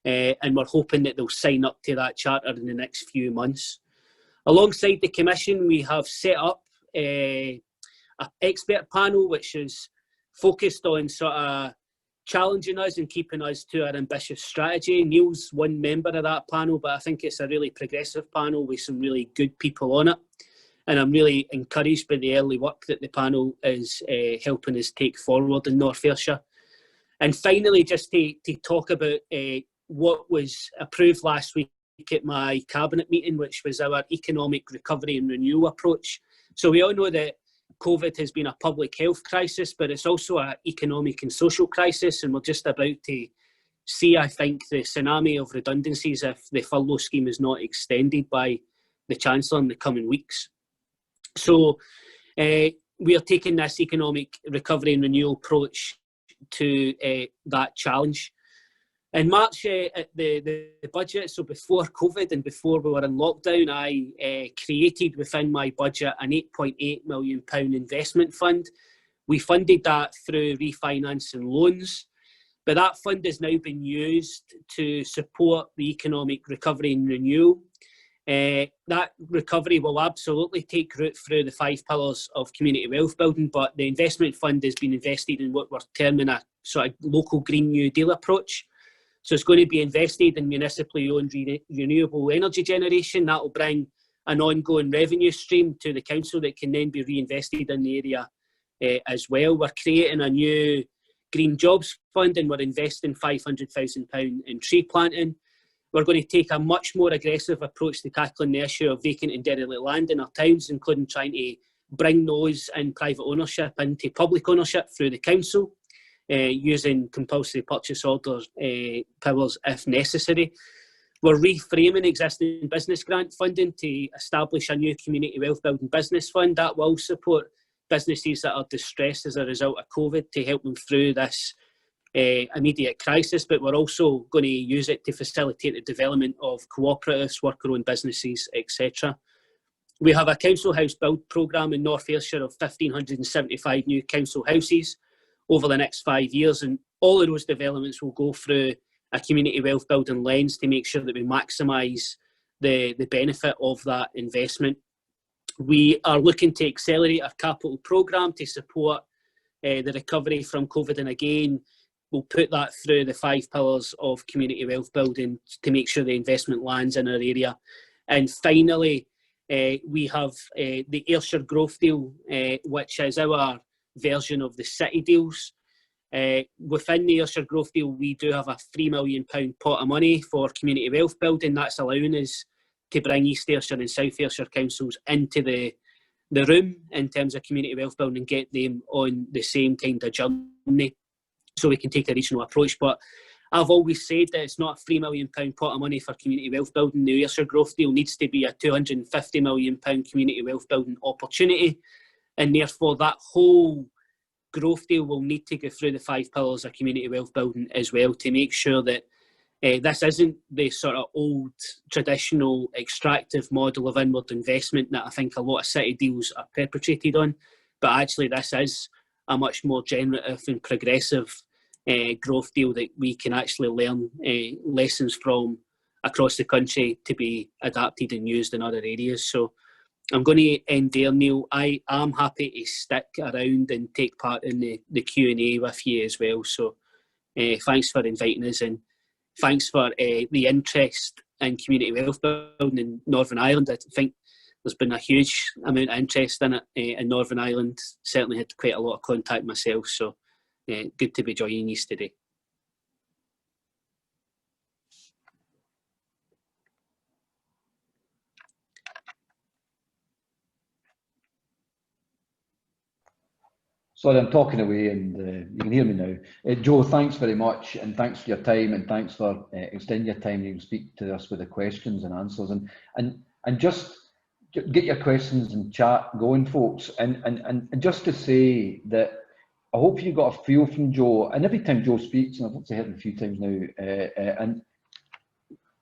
And we're hoping that they'll sign up to that charter in the next few months. Alongside the Commission, we have set up an expert panel which is focused on sort of challenging us and keeping us to our ambitious strategy. Neil's one member of that panel, but I think it's a really progressive panel with some really good people on it. And I'm really encouraged by the early work that the panel is helping us take forward in North Ayrshire. And finally, just to talk about what was approved last week at my cabinet meeting, which was our economic recovery and renewal approach. So we all know that COVID has been a public health crisis, but it's also an economic and social crisis, and we're just about to see, I think, the tsunami of redundancies if the furlough scheme is not extended by the Chancellor in the coming weeks. So we are taking this economic recovery and renewal approach to that challenge. In March, at the budget, so before COVID and before we were in lockdown, I created within my budget an £8.8 million investment fund. We funded that through refinancing loans, but that fund has now been used to support the economic recovery and renewal. That recovery will absolutely take root through the 5 pillars of community wealth building, but the investment fund has been invested in what we're terming a sort of local Green New Deal approach. So it's going to be invested in municipally owned renewable energy generation. That will bring an ongoing revenue stream to the council that can then be reinvested in the area as well. We're creating a new Green Jobs Fund and we're investing £500,000 in tree planting. We're going to take a much more aggressive approach to tackling the issue of vacant and derelict land in our towns, including trying to bring those in private ownership into public ownership through the council. Using compulsory purchase order powers if necessary. We're reframing existing business grant funding to establish a new community wealth building business fund that will support businesses that are distressed as a result of COVID to help them through this immediate crisis, but we're also going to use it to facilitate the development of cooperatives, worker-owned businesses, etc. We have a council house build programme in North Ayrshire of 1,575 new council houses over the next 5 years, and all of those developments will go through a community wealth building lens to make sure that we maximise the benefit of that investment. We are looking to accelerate our capital programme to support the recovery from COVID, and again we'll put that through the 5 pillars of community wealth building to make sure the investment lands in our area. And finally, we have the Ayrshire Growth Deal, which is our version of the city deals. Within the Ayrshire Growth Deal, we do have a £3 million pot of money for community wealth building. That's allowing us to bring East Ayrshire and South Ayrshire councils into the room in terms of community wealth building and get them on the same kind of journey so we can take a regional approach. But I've always said that it's not a £3 million pot of money for community wealth building. The Ayrshire Growth Deal needs to be a £250 million community wealth building opportunity. And therefore, that whole growth deal will need to go through the 5 pillars of community wealth building as well to make sure that this isn't the sort of old traditional extractive model of inward investment that I think a lot of city deals are perpetrated on. But actually, this is a much more generative and progressive growth deal that we can actually learn lessons from across the country to be adapted and used in other areas. So I'm going to end there, Neil. I am happy to stick around and take part in the Q&A with you as well. So thanks for inviting us, and thanks for the interest in community wealth building in Northern Ireland. I think there's been a huge amount of interest in it in Northern Ireland. Certainly had quite a lot of contact myself, so good to be joining you today. Sorry, I'm talking away, and you can hear me now. Joe, thanks very much, and thanks for your time, and thanks for extending your time. You can speak to us with the questions and answers, and just get your questions and chat going, folks. And just to say that I hope you got a feel from Joe. And every time Joe speaks, and I've actually heard him a few times now, and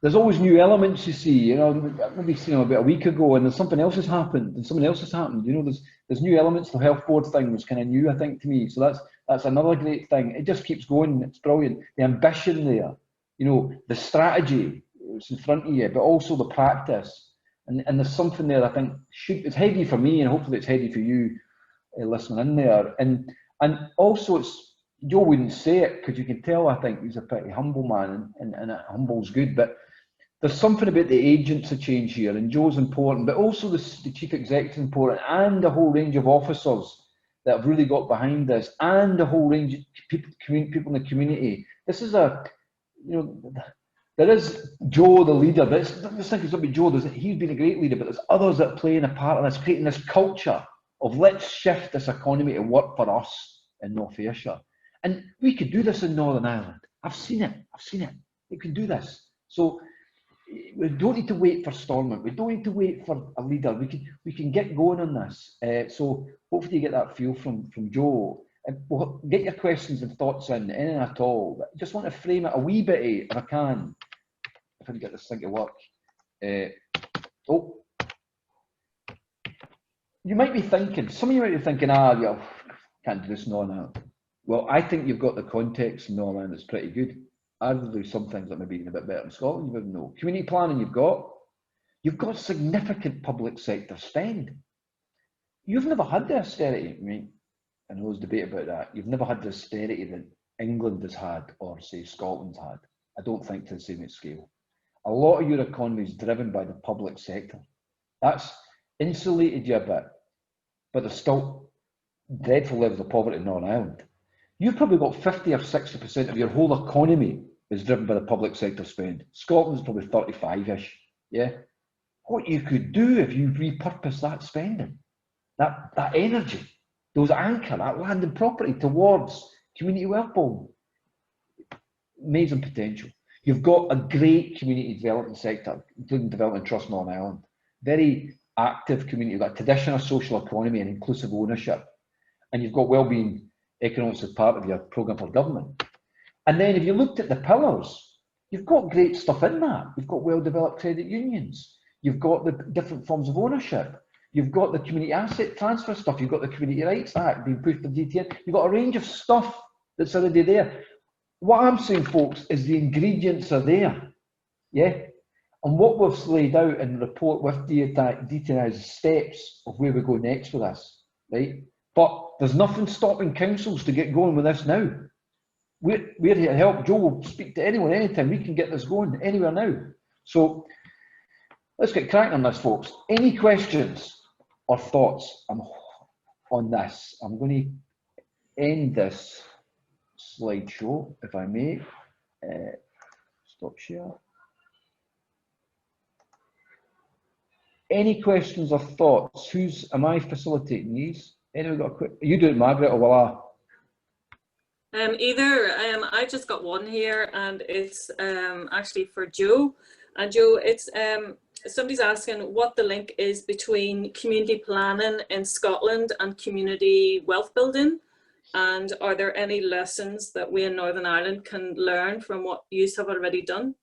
there's always new elements, you see. You know, maybe seen him about a week ago, and there's something else has happened, and something else has happened. You know, there's new elements. The health board thing was kind of new, I think, to me. So that's another great thing. It just keeps going. It's brilliant. The ambition there, you know, the strategy, it's in front of you, but also the practice. And there's something there I think it's heady for me, and hopefully it's heady for you listening in there. And also Joe wouldn't say it, because you can tell, I think he's a pretty humble man, and humble's good, but there's something about the agents of change here, and Joe's important, but also the chief executive is important, and a whole range of officers that have really got behind this, and a whole range of people in the community. This is there is Joe, the leader, but let's think it's about Joe. He's been a great leader, but there's others that are playing a part in this, creating this culture of let's shift this economy to work for us in North Ayrshire. And we could do this in Northern Ireland. I've seen it. We can do this. So we don't need to wait for Stormont. We don't need to wait for a leader. We can get going on this. So hopefully you get that feel from Joe. And we'll get your questions and thoughts in, anything at all. But I just want to frame it a wee bit, if I can. If I can get this thing to work. You might be thinking, some of you might be thinking, yeah, can't do this in Northern Ireland. Well, I think you've got the context in Northern Ireland that's pretty good. Arguably some things that maybe even a bit better in Scotland, you wouldn't know. Community planning you've got significant public sector spend. You've never had the austerity, I mean, I know there's debate about that. You've never had the austerity that England has had, or say Scotland's had. I don't think to the same scale. A lot of your economy is driven by the public sector. That's insulated you a bit, but there's still dreadful levels of poverty in Northern Ireland. You've probably got 50 or 60% of your whole economy is driven by the public sector spend. Scotland's probably 35-ish, yeah? What you could do if you repurpose that spending, that energy, those anchor, that land and property towards community wealth building, amazing potential. You've got a great community development sector, including Development Trust Northern Ireland. Very active community, you've got traditional social economy and inclusive ownership. And you've got wellbeing economics as part of your programme for government. And then if you looked at the pillars, you've got great stuff in that. You've got well-developed credit unions. You've got the different forms of ownership. You've got the community asset transfer stuff. You've got the Community Rights Act being pushed for Dtni. You've got a range of stuff that's already there. What I'm saying, folks, is the ingredients are there. Yeah? And what we've laid out in the report with Dtni is steps of where we go next with this, right? But there's nothing stopping councils to get going with this now. We're here to help. Joe will speak to anyone anytime. We can get this going anywhere now. So let's get cracking on this, folks. Any questions or thoughts on this? I'm going to end this slideshow, if I may. Stop share. Any questions or thoughts? Am I facilitating these? Anyone got a quick? You do it, Margaret, or will I? Either. I just got one here, and it's actually for Joe. And Joe, it's somebody's asking what the link is between community planning in Scotland and community wealth building, and are there any lessons that we in Northern Ireland can learn from what you have already done?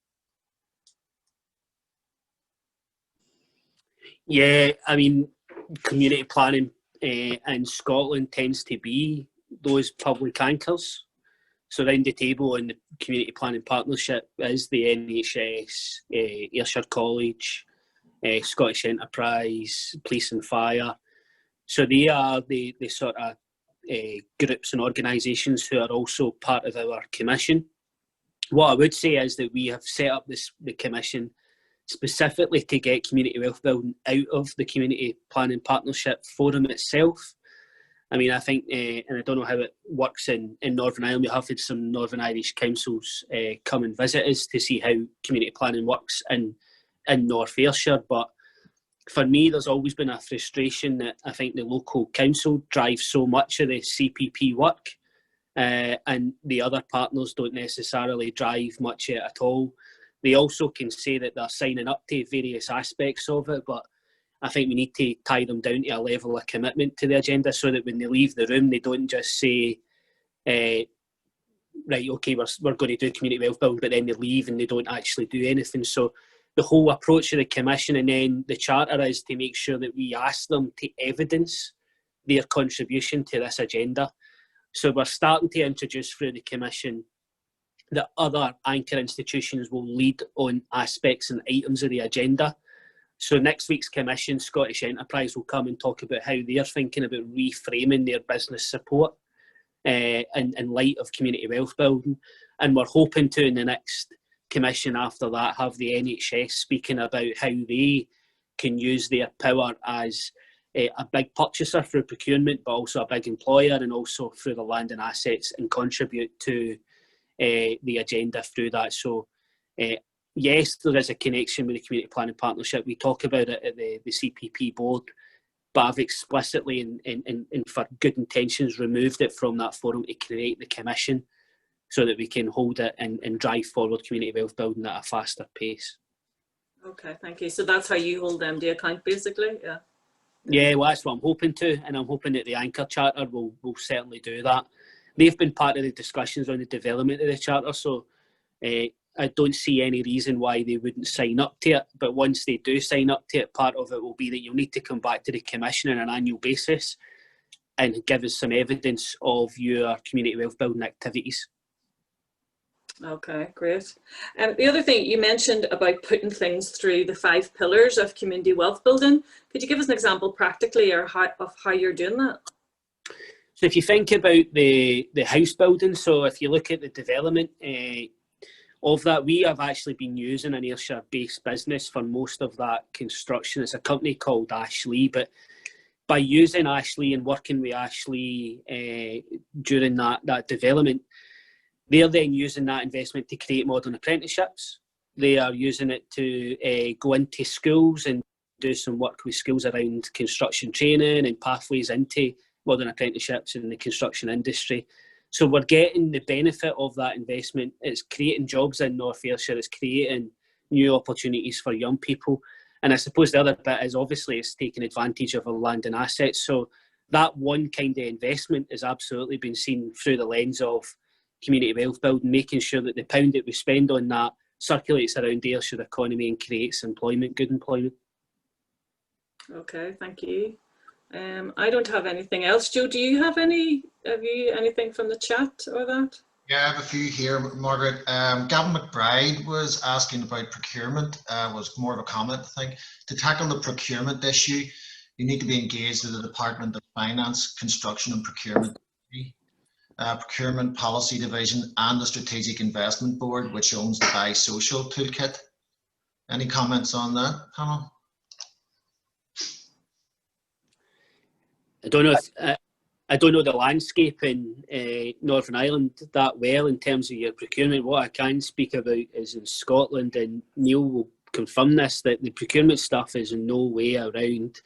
Yeah, I mean, community planning in Scotland tends to be those public anchors. So around the table in the community planning partnership is the NHS, Ayrshire College, Scottish Enterprise, Police and Fire. So they are the sort of groups and organisations who are also part of our commission. What I would say is that we have set up the commission specifically to get community wealth building out of the community planning partnership forum itself. I mean, I think, and I don't know how it works in Northern Ireland, we have had some Northern Irish councils come and visit us to see how community planning works in North Ayrshire, but for me, there's always been a frustration that I think the local council drives so much of the CPP work, and the other partners don't necessarily drive much at all. They also can say that they're signing up to various aspects of it, but I think we need to tie them down to a level of commitment to the agenda so that when they leave the room, they don't just say, right, okay, we're going to do community wealth building, but then they leave and they don't actually do anything. So the whole approach of the Commission and then the Charter is to make sure that we ask them to evidence their contribution to this agenda. So we're starting to introduce through the Commission that other anchor institutions will lead on aspects and items of the agenda. So next week's Commission, Scottish Enterprise will come and talk about how they're thinking about reframing their business support in light of community wealth building. And we're hoping to, in the next Commission after that, have the NHS speaking about how they can use their power as a big purchaser through procurement, but also a big employer, and also through the land and assets, and contribute to the agenda through that. So yes, there is a connection with the Community Planning Partnership. We talk about it at the CPP board, but I've explicitly and for good intentions removed it from that forum to create the Commission so that we can hold it and drive forward community wealth building at a faster pace. Okay, thank you. So that's how you hold them to account, basically? Yeah. Yeah, well, that's what I'm hoping to, and I'm hoping that the Anchor Charter will certainly do that. They've been part of the discussions on the development of the Charter, so I don't see any reason why they wouldn't sign up to it. But once they do sign up to it, part of it will be that you'll need to come back to the Commission on an annual basis and give us some evidence of your community wealth building activities. Okay, great. The other thing you mentioned about putting things through the 5 pillars of community wealth building, could you give us an example practically of how you're doing that? So if you think about the house building, so if you look at the development of that, we have actually been using an Ayrshire-based business for most of that construction. It's a company called Ashley, but by using Ashley and working with Ashley during that development, they're then using that investment to create modern apprenticeships. They are using it to go into schools and do some work with schools around construction training and pathways into modern apprenticeships in the construction industry. So we're getting the benefit of that investment. It's creating jobs in North Ayrshire. It's creating new opportunities for young people. And I suppose the other bit is obviously it's taking advantage of our land and assets. So that one kind of investment has absolutely been seen through the lens of community wealth building, making sure that the pound that we spend on that circulates around the Ayrshire economy and creates employment, good employment. Okay, thank you. I don't have anything else. Joe, do you have anything from the chat or that? Yeah, I have a few here, Margaret. Gavin McBride was asking about procurement, was more of a comment, I think. To tackle the procurement issue, you need to be engaged with the Department of Finance, Construction and Procurement, Procurement Policy Division and the Strategic Investment Board, which owns the Buy Social Toolkit. Any comments on that, panel? I don't know the landscape in Northern Ireland that well in terms of your procurement. What I can speak about is in Scotland, and Neil will confirm this, that the procurement stuff is in no way around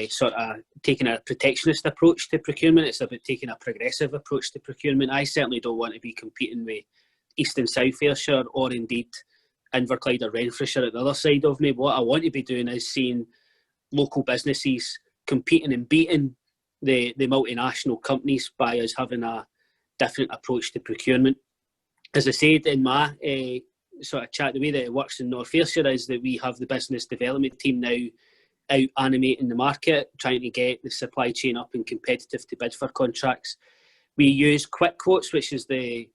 sort of taking a protectionist approach to procurement. It's about taking a progressive approach to procurement. I certainly don't want to be competing with East and South Ayrshire, or indeed Inverclyde or Renfrewshire at the other side of me. What I want to be doing is seeing local businesses competing and beating the multinational companies by us having a different approach to procurement. As I said in my sort of chat, the way that it works in North Ayrshire is that we have the business development team now out animating the market, trying to get the supply chain up and competitive to bid for contracts. We use quick quotes, which is the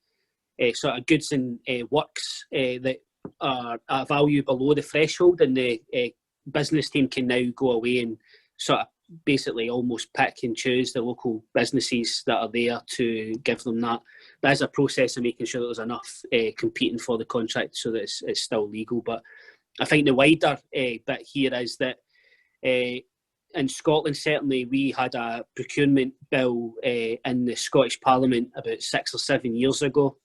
sort of goods and works that are a value below the threshold, and the business team can now go away and sort of basically almost pick and choose the local businesses that are there to give them that. That is a process of making sure that there's enough competing for the contract so that it's still legal. But I think the wider bit here is that in Scotland, certainly we had a procurement bill in the Scottish Parliament about 6 or 7 years ago,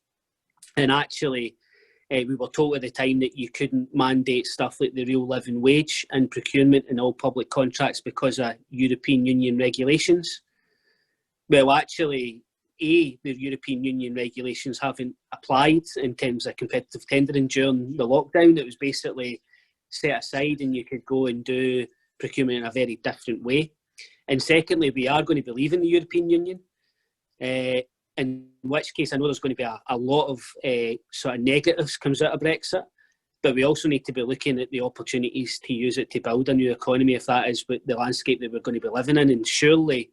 and actually We were told at the time that you couldn't mandate stuff like the real living wage and procurement in all public contracts because of European Union regulations. Well, actually, the European Union regulations haven't applied in terms of competitive tendering during the lockdown. It was basically set aside and you could go and do procurement in a very different way. And secondly, we are going to be leaving the European Union, in which case I know there's going to be a lot of sort of negatives comes out of Brexit, but we also need to be looking at the opportunities to use it to build a new economy if that is what the landscape that we're going to be living in. And surely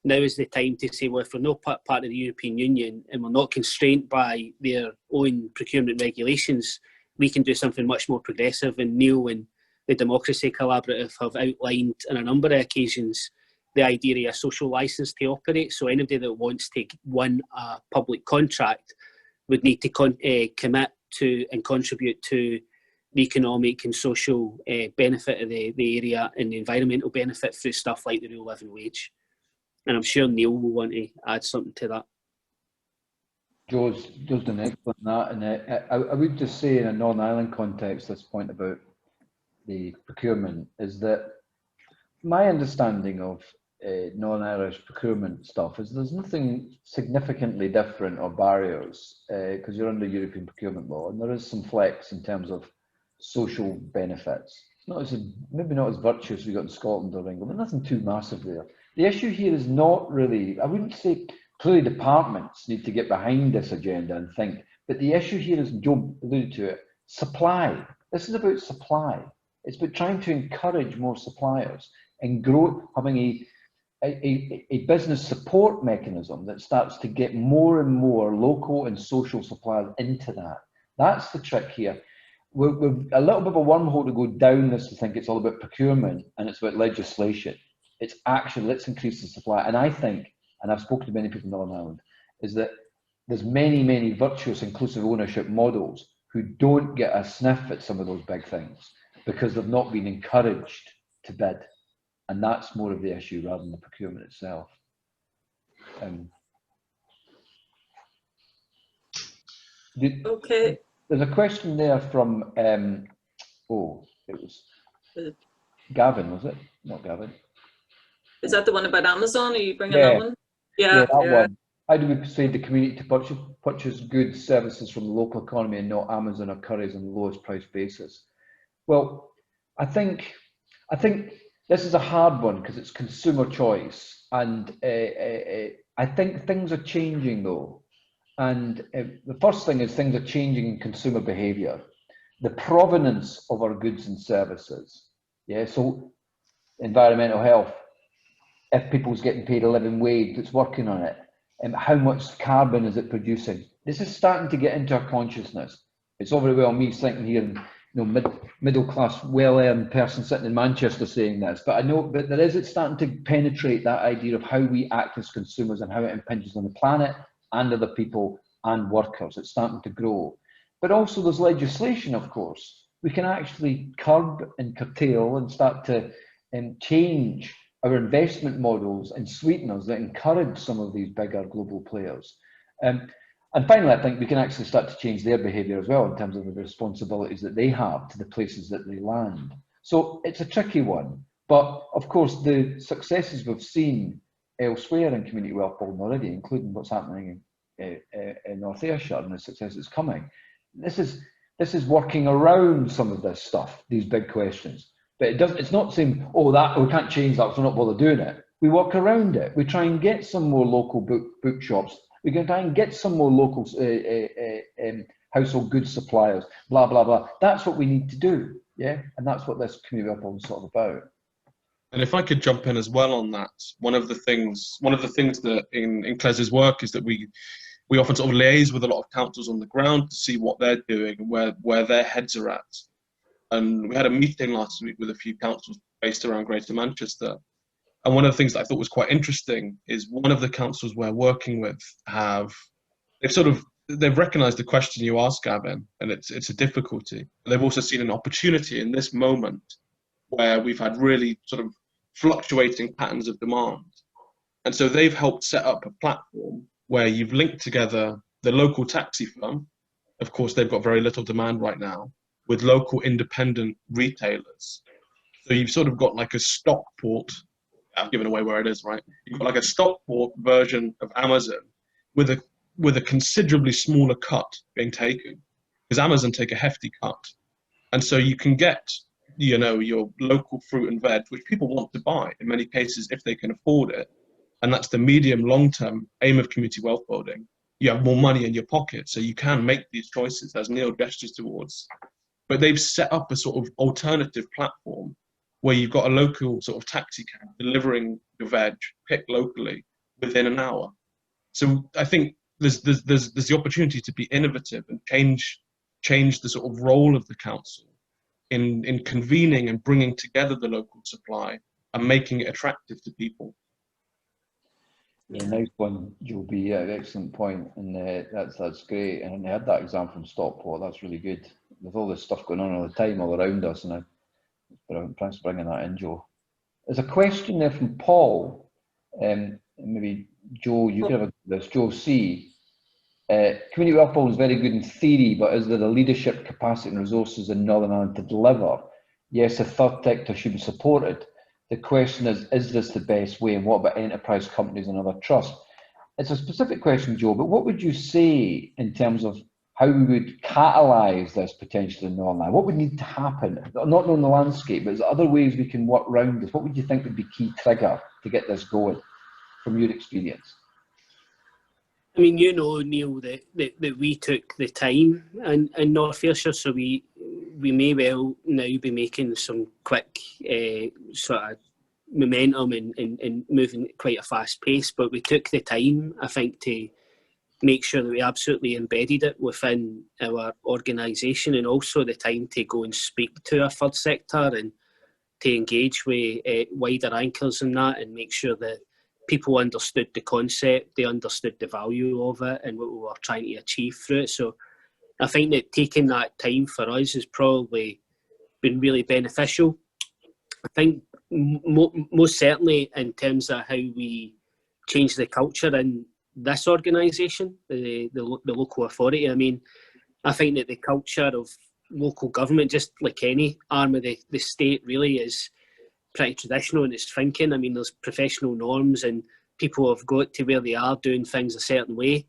now is the time to say, well, if we're not part of the European Union and we're not constrained by their own procurement regulations, we can do something much more progressive. And Neil and the Democracy Collaborative have outlined on a number of occasions the idea of a social licence to operate. So anybody that wants to win a public contract would need to commit to and contribute to the economic and social benefit of the area and the environmental benefit through stuff like the real living wage. And I'm sure Neil will want to add something to that. Joe's done excellent that, and I would just say in a Northern Ireland context, this point about the procurement is that my understanding of Northern Irish procurement stuff is there's nothing significantly different or barriers because you're under European procurement law, and there is some flex in terms of social benefits. It's not maybe not as virtuous as we got in Scotland or England, but nothing too massive there. The issue here is not really, I wouldn't say clearly departments need to get behind this agenda and think, but the issue here is, Joe alluded to it, supply. This is about supply. It's about trying to encourage more suppliers and grow, having a business support mechanism that starts to get more and more local and social suppliers into that. That's the trick here. We're a little bit of a wormhole to go down this to think it's all about procurement and it's about legislation. It's actually, let's increase the supply. And I think, and I've spoken to many people in Northern Ireland, is that there's many, many virtuous inclusive ownership models who don't get a sniff at some of those big things because they've not been encouraged to bid. And that's more of the issue rather than the procurement itself. Okay. There's a question there from, it was Gavin, was it? Not Gavin. Is that the one about Amazon? Are you bringing Yeah. that one? Yeah, that one. How do we persuade the community to purchase goods, services from the local economy and not Amazon or Curries on the lowest price basis? Well, I think this is a hard one because it's consumer choice, and I think things are changing though. And the first thing is things are changing in consumer behaviour, the provenance of our goods and services. Yeah, so environmental health. If people's getting paid a living wage that's working on it, and how much carbon is it producing? This is starting to get into our consciousness. It's all very well me sitting here and middle class, well-earned person sitting in Manchester saying this, but I know, but it's starting to penetrate that idea of how we act as consumers and how it impinges on the planet and other people and workers. It's starting to grow. But also there's legislation, of course. We can actually curb and curtail and start to change our investment models and sweeteners that encourage some of these bigger global players. And finally, I think we can actually start to change their behaviour as well in terms of the responsibilities that they have to the places that they land. So it's a tricky one. But of course, the successes we've seen elsewhere in community wealth building already, including what's happening in North Ayrshire and the success that's coming, this is working around some of this stuff, these big questions. But it's not saying, oh, that we can't change that, so we're not bother doing it. We work around it. We try and get some more local bookshops. We can try and get some more local household goods suppliers, blah, blah, blah. That's what we need to do, yeah? And that's what this community wealth building is sort of about. And if I could jump in as well on that, one of the things that in Claire's work is that we often sort of liaise with a lot of councils on the ground to see what they're doing and where their heads are at. And we had a meeting last week with a few councils based around Greater Manchester. And one of the things that I thought was quite interesting is one of the councils we're working with they've recognised the question you asked, Gavin, and it's a difficulty. But they've also seen an opportunity in this moment where we've had really sort of fluctuating patterns of demand. And so they've helped set up a platform where you've linked together the local taxi firm of course, they've got very little demand right now, with local independent retailers. So you've sort of got like a Stockport, I've given away where it is, right? You've got like a Stockport version of Amazon with a considerably smaller cut being taken, because Amazon take a hefty cut. And so you can get, you know, your local fruit and veg, which people want to buy in many cases if they can afford it. And that's the medium long-term aim of community wealth building. You have more money in your pocket, so you can make these choices, as Neil gestures towards. But they've set up a sort of alternative platform where you've got a local sort of taxi cab delivering your veg picked locally within an hour. So I think there's the opportunity to be innovative and change the sort of role of the council in convening and bringing together the local supply and making it attractive to people. Yeah, nice one, Joe B. Yeah, excellent point, and that's great. And I had that example from Stockport. That's really good. With all this stuff going on all the time, all around us, and thanks for bringing that in, Joe. There's a question there from Paul. Maybe Joe, you can have this. Joe C. Community wealth building is very good in theory, but is there the leadership capacity and resources in Northern Ireland to deliver? Yes, the third sector should be supported. The question is this the best way? And what about enterprise companies and other trusts? It's a specific question, Joe, but what would you say in terms of how we would catalyse this potentially in Northern Ireland? What would need to happen? Not knowing the landscape, but is there other ways we can work around this? What would you think would be key trigger to get this going from your experience? I mean, you know, Neil, that we took the time in North Ayrshire, so we may well now be making some quick sort of momentum and moving at quite a fast pace, but we took the time, I think, to make sure that we absolutely embedded it within our organisation, and also the time to go and speak to our third sector and to engage with wider anchors in that, and make sure that people understood the concept, they understood the value of it and what we were trying to achieve through it. So I think that taking that time for us has probably been really beneficial. I think most certainly in terms of how we change the culture in this organisation, the local authority. I mean, I think that the culture of local government, just like any arm of the state, really is pretty traditional in its thinking. I mean, there's professional norms and people have got to where they are doing things a certain way.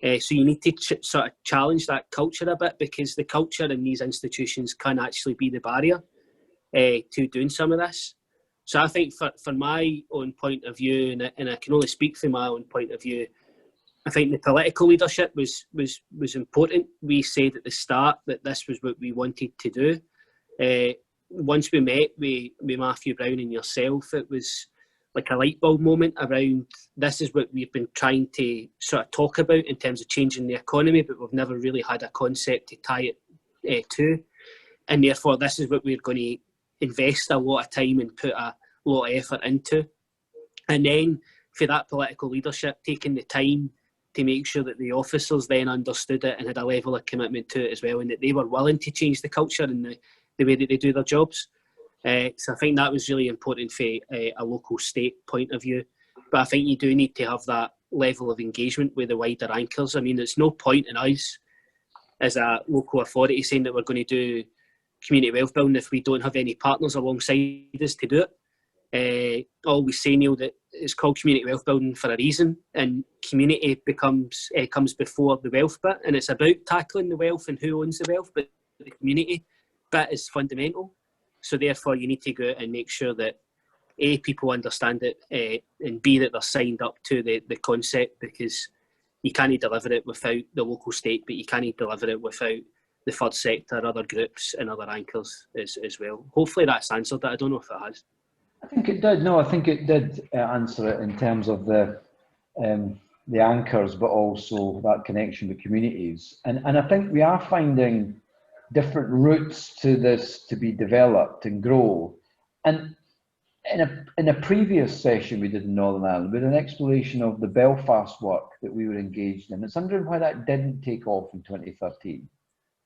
So you need to sort of challenge that culture a bit, because the culture in these institutions can actually be the barrier to doing some of this. So I think for my own point of view, and I can only speak from my own point of view, I think the political leadership was important. We said at the start that this was what we wanted to do. Once we met with Matthew Brown and yourself, it was like a light bulb moment around this is what we've been trying to sort of talk about in terms of changing the economy, but we've never really had a concept to tie it to. And therefore, this is what we're going to invest a lot of time and put a lot of effort into. And then for that political leadership, taking the time to make sure that the officers then understood it and had a level of commitment to it as well, and that they were willing to change the culture and the way that they do their jobs. So I think that was really important for a local state point of view. But I think you do need to have that level of engagement with the wider anchors. I mean, there's no point in us as a local authority saying that we're going to do community wealth building if we don't have any partners alongside us to do it. Always say, Neil, that it's called community wealth building for a reason, and community comes before the wealth bit, and it's about tackling the wealth and who owns the wealth, but the community bit is fundamental. So therefore you need to go out and make sure that A, people understand it, and B, that they're signed up to the concept, because you can't deliver it without the local state, but you can't deliver it without the third sector, other groups and other anchors as well. Hopefully that's answered that. I don't know if it has. I think it did. No, I think it did answer it in terms of the anchors, but also that connection with communities. And I think we are finding different routes to this to be developed and grow. And in a previous session we did in Northern Ireland, we had an exploration of the Belfast work that we were engaged in. It's wondering why that didn't take off in 2013.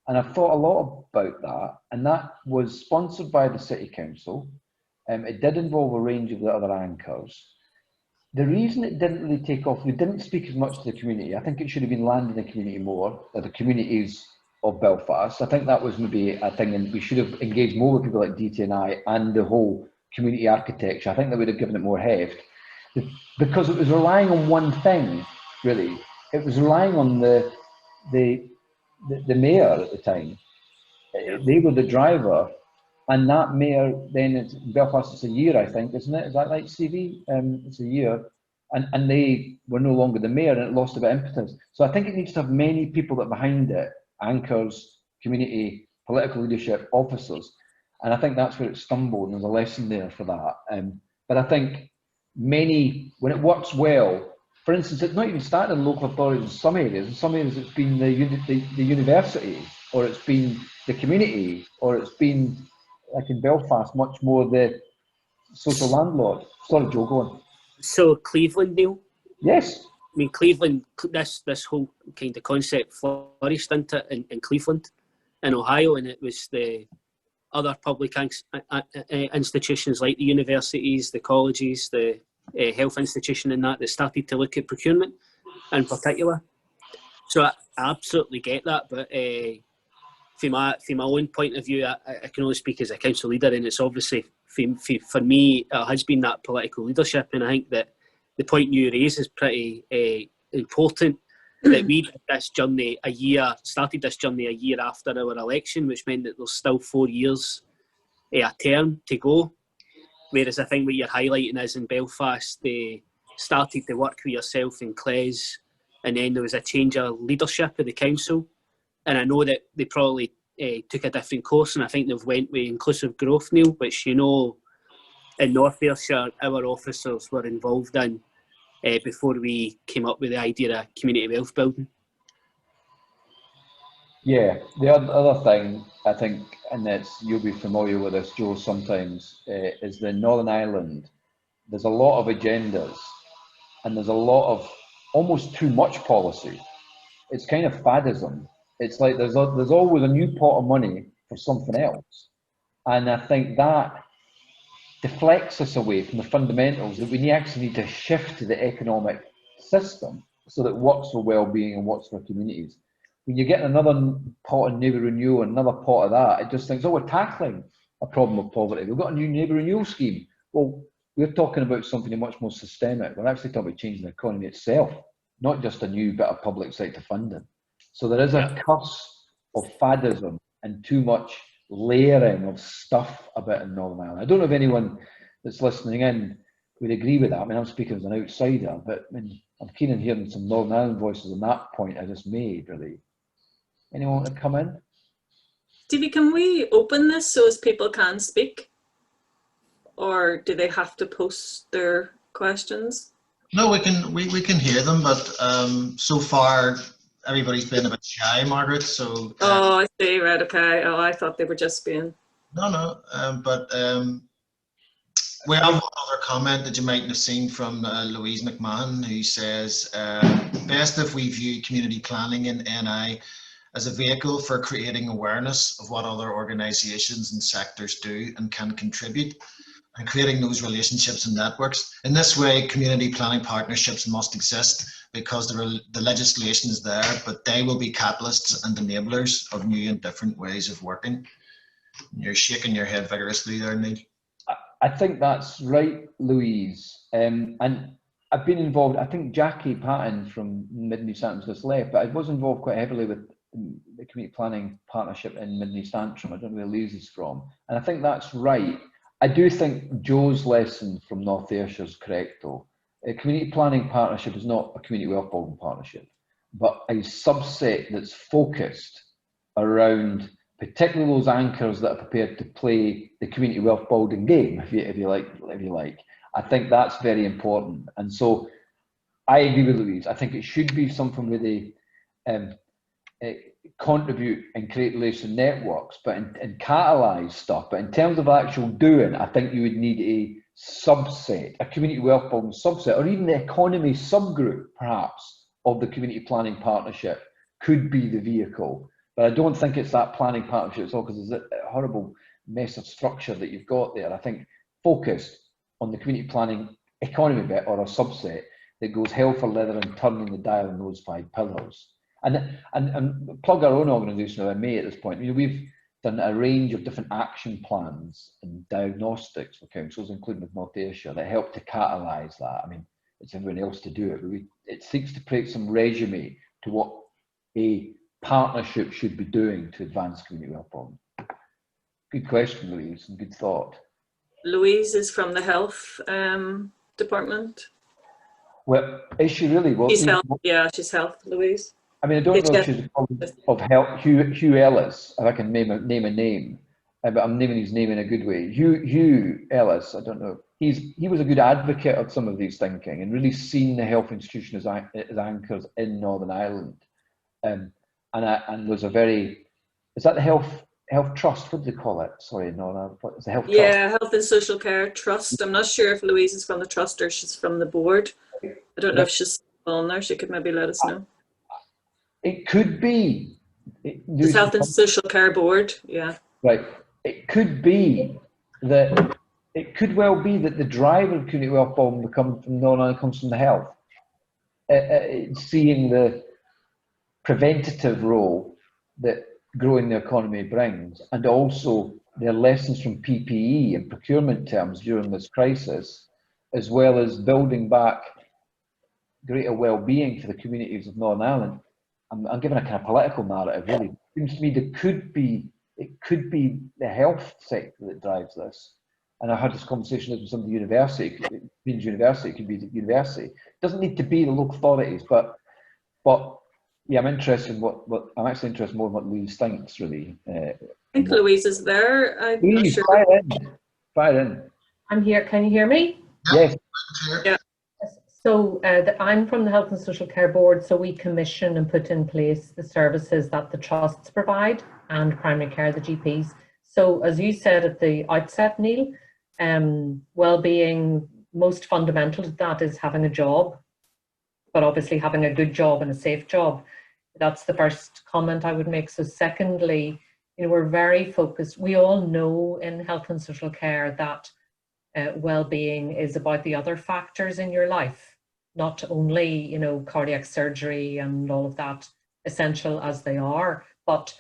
And I've thought a lot about that, and that was sponsored by the City Council. It did involve a range of the other anchors. The reason it didn't really take off, we didn't speak as much to the community. I think it should have been landing the community more, or the communities of Belfast. I think that was maybe a thing, and we should have engaged more with people like Dtni and the whole community architecture. I think that would have given it more heft, because it was relying on one thing, really. It was relying on the mayor at the time. Yeah. They were the driver, and that mayor then, it's Belfast, it's a year, I think, isn't it? Is that right, CV? It's a year. And they were no longer the mayor, and it lost a bit of impetus. So I think it needs to have many people that are behind it, anchors, community, political leadership, officers. And I think that's where it stumbled, and there's a lesson there for that. But I think when it works well, for instance, it's not even started in local authorities in some areas. In some areas it's been the university, or it's been the community, or it's been, like in Belfast, much more the social landlord. Sorry, Joe, go on. So Cleveland, Neil? Yes. I mean, Cleveland, this whole kind of concept flourished into in Cleveland, in Ohio, and it was the other public institutions like the universities, the colleges, the health institution and that started to look at procurement in particular. So I absolutely get that, but from my own point of view, I can only speak as a council leader, and it's obviously, for me, it has been that political leadership, and I think that the point you raise is pretty important, that we did this journey started this journey a year after our election, which meant that there's still 4 years a term to go. Whereas I think what you're highlighting is in Belfast, they started to work with yourself in Cles, and then there was a change of leadership of the council. And I know that they probably took a different course, and I think they've went with inclusive growth, Neil, which, you know, in North Ayrshire, our officers were involved in before we came up with the idea of community wealth building. Yeah, the other thing, I think, and you'll be familiar with this, Joe, sometimes, is the Northern Ireland. There's a lot of agendas, and there's a lot of almost too much policy. It's kind of faddism. It's like there's always a new pot of money for something else. And I think that deflects us away from the fundamentals that we actually need to shift to the economic system so that it works for well-being and works for communities. When you get another pot of neighbour renewal and another pot of that, it just thinks, oh, we're tackling a problem of poverty. We've got a new neighbour renewal scheme. Well, we're talking about something much more systemic. We're actually talking about changing the economy itself, not just a new bit of public sector funding. So there is a curse of faddism and too much layering of stuff about in Northern Ireland. I don't know if anyone that's listening in would agree with that. I mean, I'm speaking as an outsider, but I mean, I'm keen on hearing some Northern Ireland voices on that point I just made, really. Anyone want to come in? Stevie, can we open this so as people can speak? Or do they have to post their questions? No, we can hear them, but so far everybody's been a bit shy, Margaret. So oh, I see. Right. Okay. Oh, I thought they were just being. No. But we have one other comment that you might have seen from Louise McMahon, who says, "Best if we view community planning in NI as a vehicle for creating awareness of what other organisations and sectors do and can contribute, and creating those relationships and networks. In this way, community planning partnerships must exist because the legislation is there, but they will be catalysts and enablers of new and different ways of working." You're shaking your head vigorously there, Neil. I think that's right, Louise. And I've been involved, I think Jackie Patton from Mid and East Antrim just left, but I was involved quite heavily with the community planning partnership in Mid and East Antrim. I don't know where Louise is from. And I think that's right. I do think Joe's lesson from North Ayrshire is correct, though. A community planning partnership is not a community wealth building partnership, but a subset that's focused around particularly those anchors that are prepared to play the community wealth building game, if you like. I think that's very important. And so I agree with Louise. I think it should be something where they contribute and create relation networks, but and catalyse stuff. But in terms of actual doing, I think you would need a subset, a community wealth building subset, or even the economy subgroup, perhaps, of the community planning partnership could be the vehicle. But I don't think it's that planning partnership at all, because there's a horrible mess of structure that you've got there. I think focused on the community planning economy bit, or a subset that goes hell for leather and turning the dial on those 5 pillars. And plug our own organisation, if I may, at this point. We've done a range of different action plans and diagnostics for councils, including with North Ayrshire, that help to catalyse that. I mean, it's everyone else to do it, but it seeks to create some resume to what a partnership should be doing to advance community welfare. Good question, Louise, and good thought. Louise is from the health department. Well, is she really? Well, She's health, yeah, she's health, Louise. I mean, I don't know if she's of health. Hugh Ellis, if I can name a name, but I'm naming his name in a good way. Hugh Ellis, I don't know. He was a good advocate of some of these thinking and really seen the health institution as anchors in Northern Ireland. And was a very, is that the health trust? What do they call it? Sorry, no, it's the health trust. Yeah, Health and Social Care Trust. I'm not sure if Louise is from the trust or she's from the board. I don't know if she's on there. She could maybe let us know. It could be. The Health and Social Care Board, yeah. Right. It could be that. It could well be that the driver of community welfare comes from the health. Seeing the preventative role that growing the economy brings, and also their lessons from PPE and procurement terms during this crisis, as well as building back greater well-being for the communities of Northern Ireland. I'm giving a kind of political narrative, really. It seems to me it could be the health sector that drives this. And I had this conversation with some of the university, Queen's University, it could be the university. It doesn't need to be the local authorities, but yeah, I'm interested in I'm actually interested more in what Louise thinks, really. I think Louise is there. I'm Louise, not sure. fire in. I'm here. Can you hear me? Yes. Yeah. So I'm from the Health and Social Care Board, so we commission and put in place the services that the trusts provide and primary care, the GPs. So as you said at the outset, Neil, well-being, most fundamental to that is having a job, but obviously having a good job and a safe job. That's the first comment I would make. So secondly, we're very focused. We all know in health and social care that well-being is about the other factors in your life, not only, cardiac surgery and all of that, essential as they are, but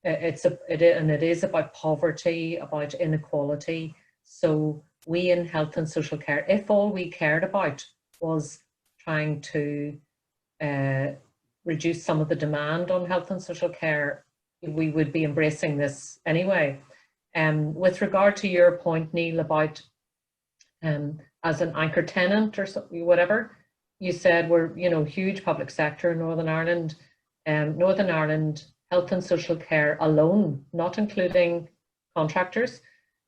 it is about poverty, about inequality. So we in health and social care, if all we cared about was trying to reduce some of the demand on health and social care, we would be embracing this anyway. With regard to your point, Neil, about as an anchor tenant or something, whatever, you said we're, huge public sector in Northern Ireland. Northern Ireland health and social care alone, not including contractors,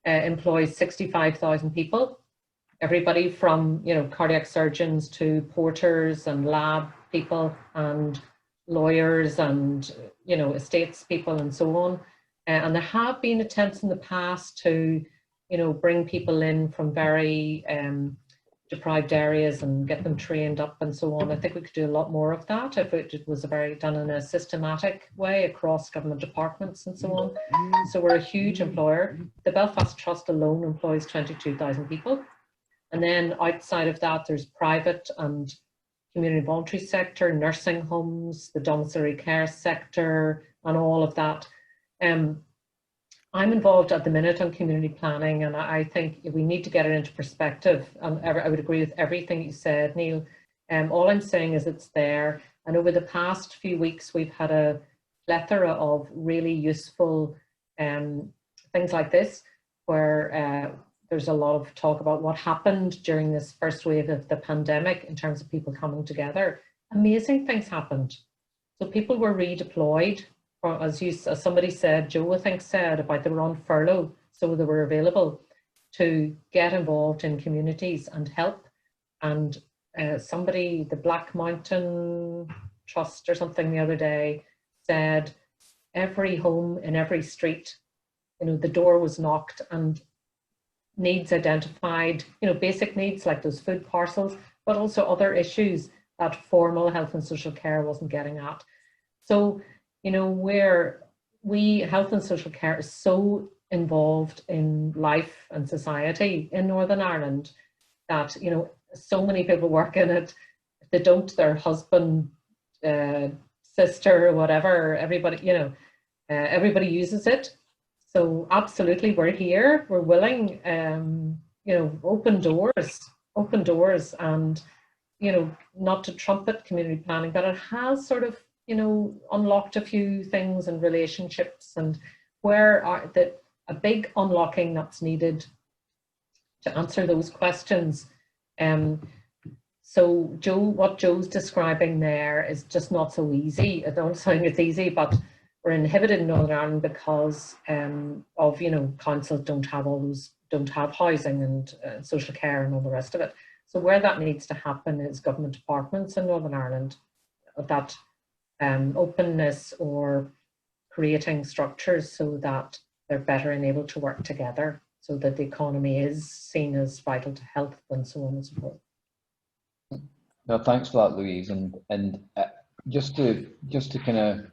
employs 65,000 people. Everybody from, cardiac surgeons to porters and lab people and lawyers and, estates people and so on. And there have been attempts in the past to, bring people in from very deprived areas and get them trained up and so on. I think we could do a lot more of that if it was done in a systematic way across government departments and so on. So we're a huge employer. The Belfast Trust alone employs 22,000 people. And then outside of that, there's private and community voluntary sector, nursing homes, the domiciliary care sector, and all of that. I'm involved at the minute on community planning, and I think we need to get it into perspective. I would agree with everything you said, Neil. All I'm saying is it's there. And over the past few weeks, we've had a plethora of really useful things like this, where there's a lot of talk about what happened during this first wave of the pandemic in terms of people coming together. Amazing things happened. So people were redeployed. Or as somebody said, Joe I think said, about they were on furlough, so they were available to get involved in communities and help. And somebody, the Black Mountain Trust or something the other day, said every home in every street, the door was knocked and needs identified, basic needs like those food parcels, but also other issues that formal health and social care wasn't getting at. So where health and social care is so involved in life and society in Northern Ireland that, so many people work in it. If they don't, their husband sister or whatever. Everybody, you know, everybody uses it. So absolutely, we're here. We're willing. You know, open doors, and you know, not to trumpet community planning, but it has sort of, you know, unlocked a few things and relationships, and where are a big unlocking that's needed to answer those questions. So Joe, what Joe's describing there is just not so easy. I don't think it's easy, but we're inhibited in Northern Ireland because of, you know, councils don't have housing and social care and all the rest of it. So where that needs to happen is government departments in Northern Ireland, that openness, or creating structures so that they're better enabled to work together, so that the economy is seen as vital to health and so on and so forth. No, thanks for that, Louise. And just to kind of,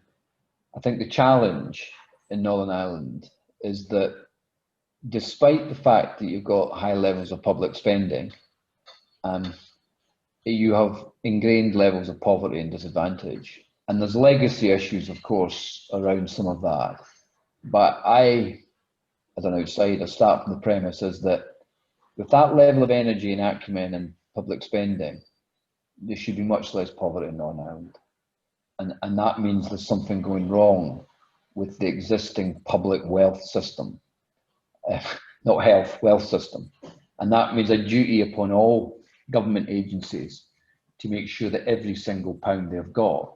I think the challenge in Northern Ireland is that despite the fact that you've got high levels of public spending, you have ingrained levels of poverty and disadvantage. And there's legacy issues, of course, around some of that. But as an outsider, start from the premise is that with that level of energy and acumen and public spending, there should be much less poverty in Northern Ireland. And that means there's something going wrong with the existing public wealth system, not health, wealth system. And that means a duty upon all government agencies to make sure that every single pound they've got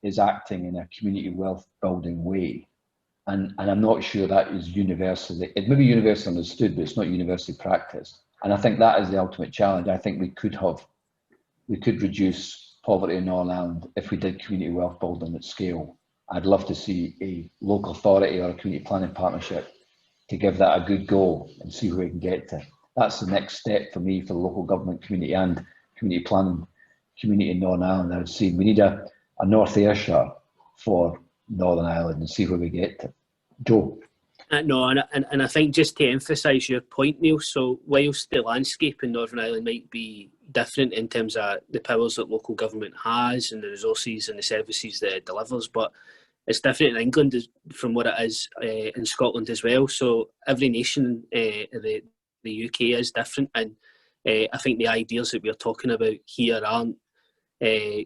is acting in a community wealth building way. And I'm not sure that is universally, it may be universally understood, but it's not universally practiced. And I think that is the ultimate challenge. I think we could reduce poverty in Northern Ireland if we did community wealth building at scale. I'd love to see a local authority or a community planning partnership to give that a good go and see where we can get to. That's the next step for me, for the local government community and community planning community in Northern Ireland. I would say we need a North Ayrshire for Northern Ireland and see where we get to. Joe. No, and I think just to emphasise your point, Neil, so whilst the landscape in Northern Ireland might be different in terms of the powers that local government has and the resources and the services that it delivers, but it's different in England from what it is in Scotland as well. So every nation, the UK is different, and I think the ideas that we're talking about here aren't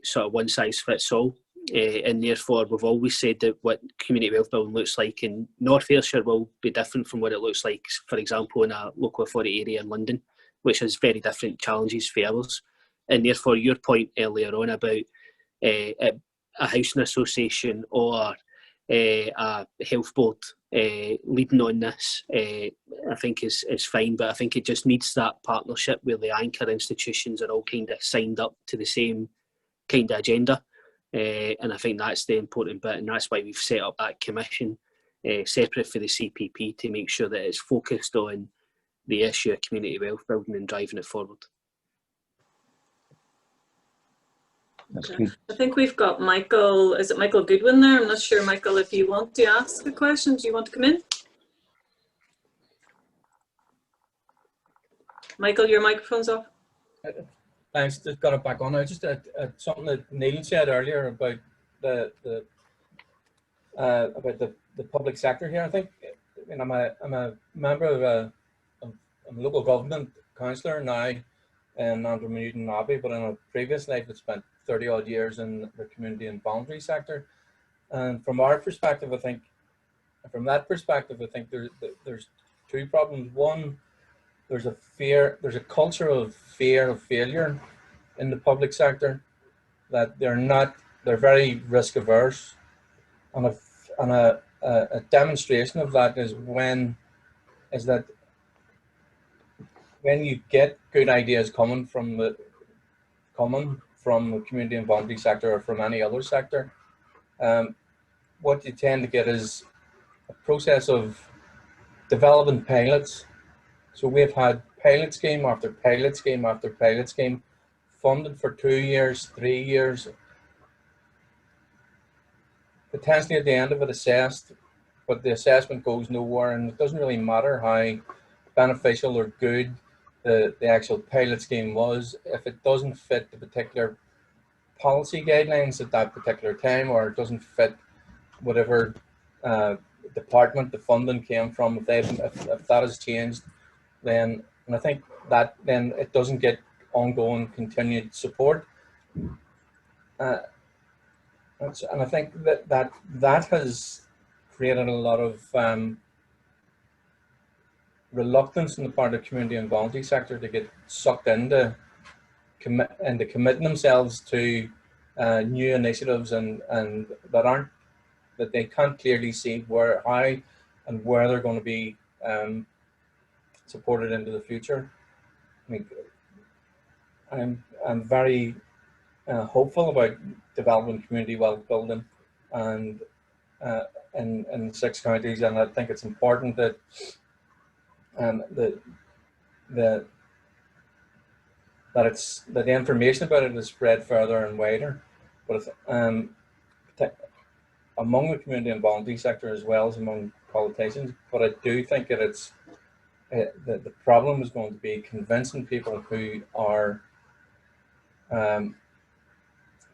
sort of one size fits all. And therefore, we've always said that what community wealth building looks like in North Ayrshire will be different from what it looks like, for example, in a local authority area in London, which has very different challenges for others. And therefore, your point earlier on about a housing association or a health board leading on this, I think is fine, but I think it just needs that partnership where the anchor institutions are all kind of signed up to the same kind of agenda. And I think that's the important bit, and that's why we've set up that commission separate for the CPP to make sure that it's focused on the issue of community wealth building and driving it forward. Okay. I think we've got Michael, is it Michael Goodwin there? I'm not sure, Michael, if you want to ask a question. Do you want to come in? Michael, your microphone's off. Thanks, just got it back on now. Just something that Neil said earlier about the public sector here. I think, I mean, I'm a member of I'm a local government councillor now in Newton Abbey, but in a previous life I spent 30 odd years in the community and voluntary sector. And from our perspective, I think, from that perspective, I think there's two problems. One, there's a culture of fear of failure in the public sector, that they're very risk averse, and a demonstration of that is when you get good ideas coming from the community and voluntary sector or from any other sector, what you tend to get is a process of developing pilots. So we've had pilot scheme after pilot scheme after pilot scheme, funded for 2 years, 3 years, potentially at the end of it assessed, but the assessment goes nowhere, and it doesn't really matter how beneficial or good the actual pilot scheme was. If it doesn't fit the particular policy guidelines at that particular time, or it doesn't fit whatever department the funding came from. If that has changed, then, and I think that then it doesn't get ongoing continued support. And I think that has created a lot of reluctance on the part of the community and voluntary sector to get sucked into committing themselves to new initiatives and that they can't clearly see how and where they're going to be supported into the future. I mean, I'm very hopeful about developing community wealth building and in 6 counties, and I think it's important that the information about it is spread further and wider, but among the community and voluntary sector as well as among politicians. But I do think that the problem is going to be convincing people who are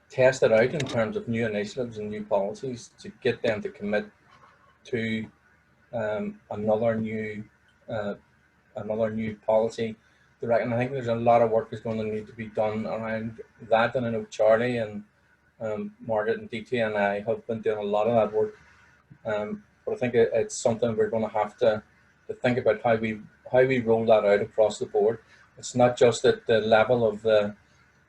tested out in terms of new initiatives and new policies to get them to commit to another new policy. And I think there's a lot of work that's going to need to be done around that, and I know Charlie and Margaret and Dtni have been doing a lot of that work. But I think it's something we're going to have to think about how we roll that out across the board. It's not just at the level of the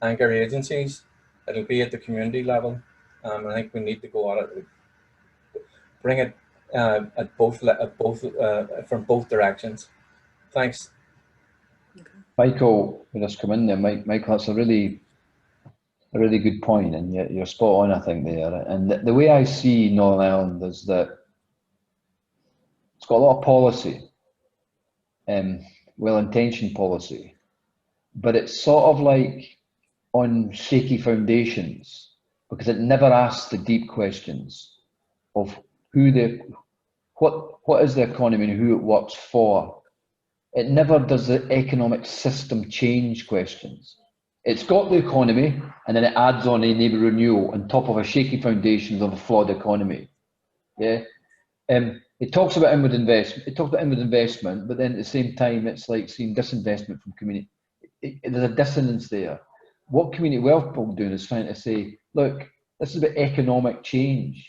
anchor agencies; it'll be at the community level. I think we need to go at it, bring it from both directions. Thanks. Michael, we just come in there. Michael, that's a really good point, and you're spot on, I think, there. And the way I see Northern Ireland is that it's got a lot of policy, well-intentioned policy, but it's sort of like on shaky foundations, because it never asks the deep questions of what is the economy and who it works for. It never does the economic system change questions. It's got the economy, and then it adds on a neighbour renewal on top of a shaky foundations of a flawed economy. Yeah. It talks about inward investment. It talks about inward investment, but then at the same time, it's like seeing disinvestment from community. There's a dissonance there. What community wealth building doing is trying to say, look, this is about economic change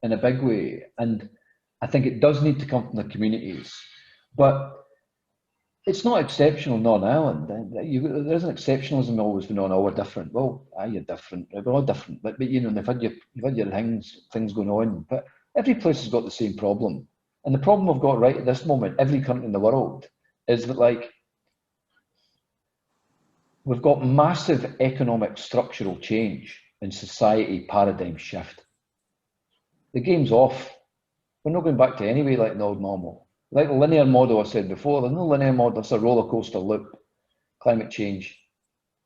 in a big way, and I think it does need to come from the communities. But it's not exceptional in Northern Ireland. There's an exceptionalism always been on. Oh, we're different. Well, you're different. We're all different. But you know, you've had your things going on. But every place has got the same problem. And the problem we've got right at this moment, every country in the world, is that like we've got massive economic structural change in society, paradigm shift. The game's off. We're not going back to anyway like the old normal. Like the linear model I said before, there's no linear model, it's a roller coaster loop. Climate change,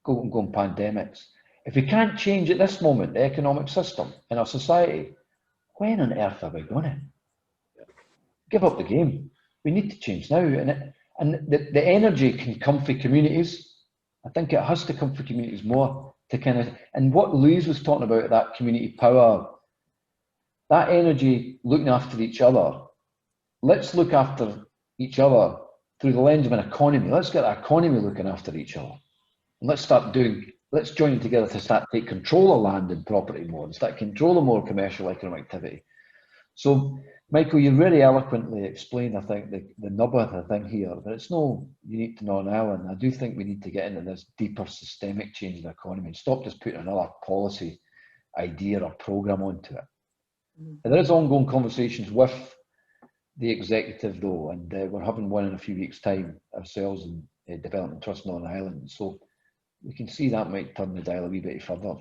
going pandemics. If we can't change at this moment the economic system in our society, when on earth are we going to? Give up the game. We need to change now. And the energy can come from communities. I think it has to come from communities more to kind of, and what Louise was talking about, that community power, that energy looking after each other. Let's look after each other through the lens of an economy. Let's get our economy looking after each other. And let's join together to start take control of land and property more, and start controlling more commercial economic activity. So, Michael, you really eloquently explained, I think, the nub of the thing here, but it's no unique to Northern Ireland. I do think we need to get into this deeper systemic change in the economy and stop just putting another policy idea or programme onto it. And there is ongoing conversations with the executive though, and we're having one in a few weeks' time ourselves in Development Trust Northern Ireland, so we can see that might turn the dial a wee bit further.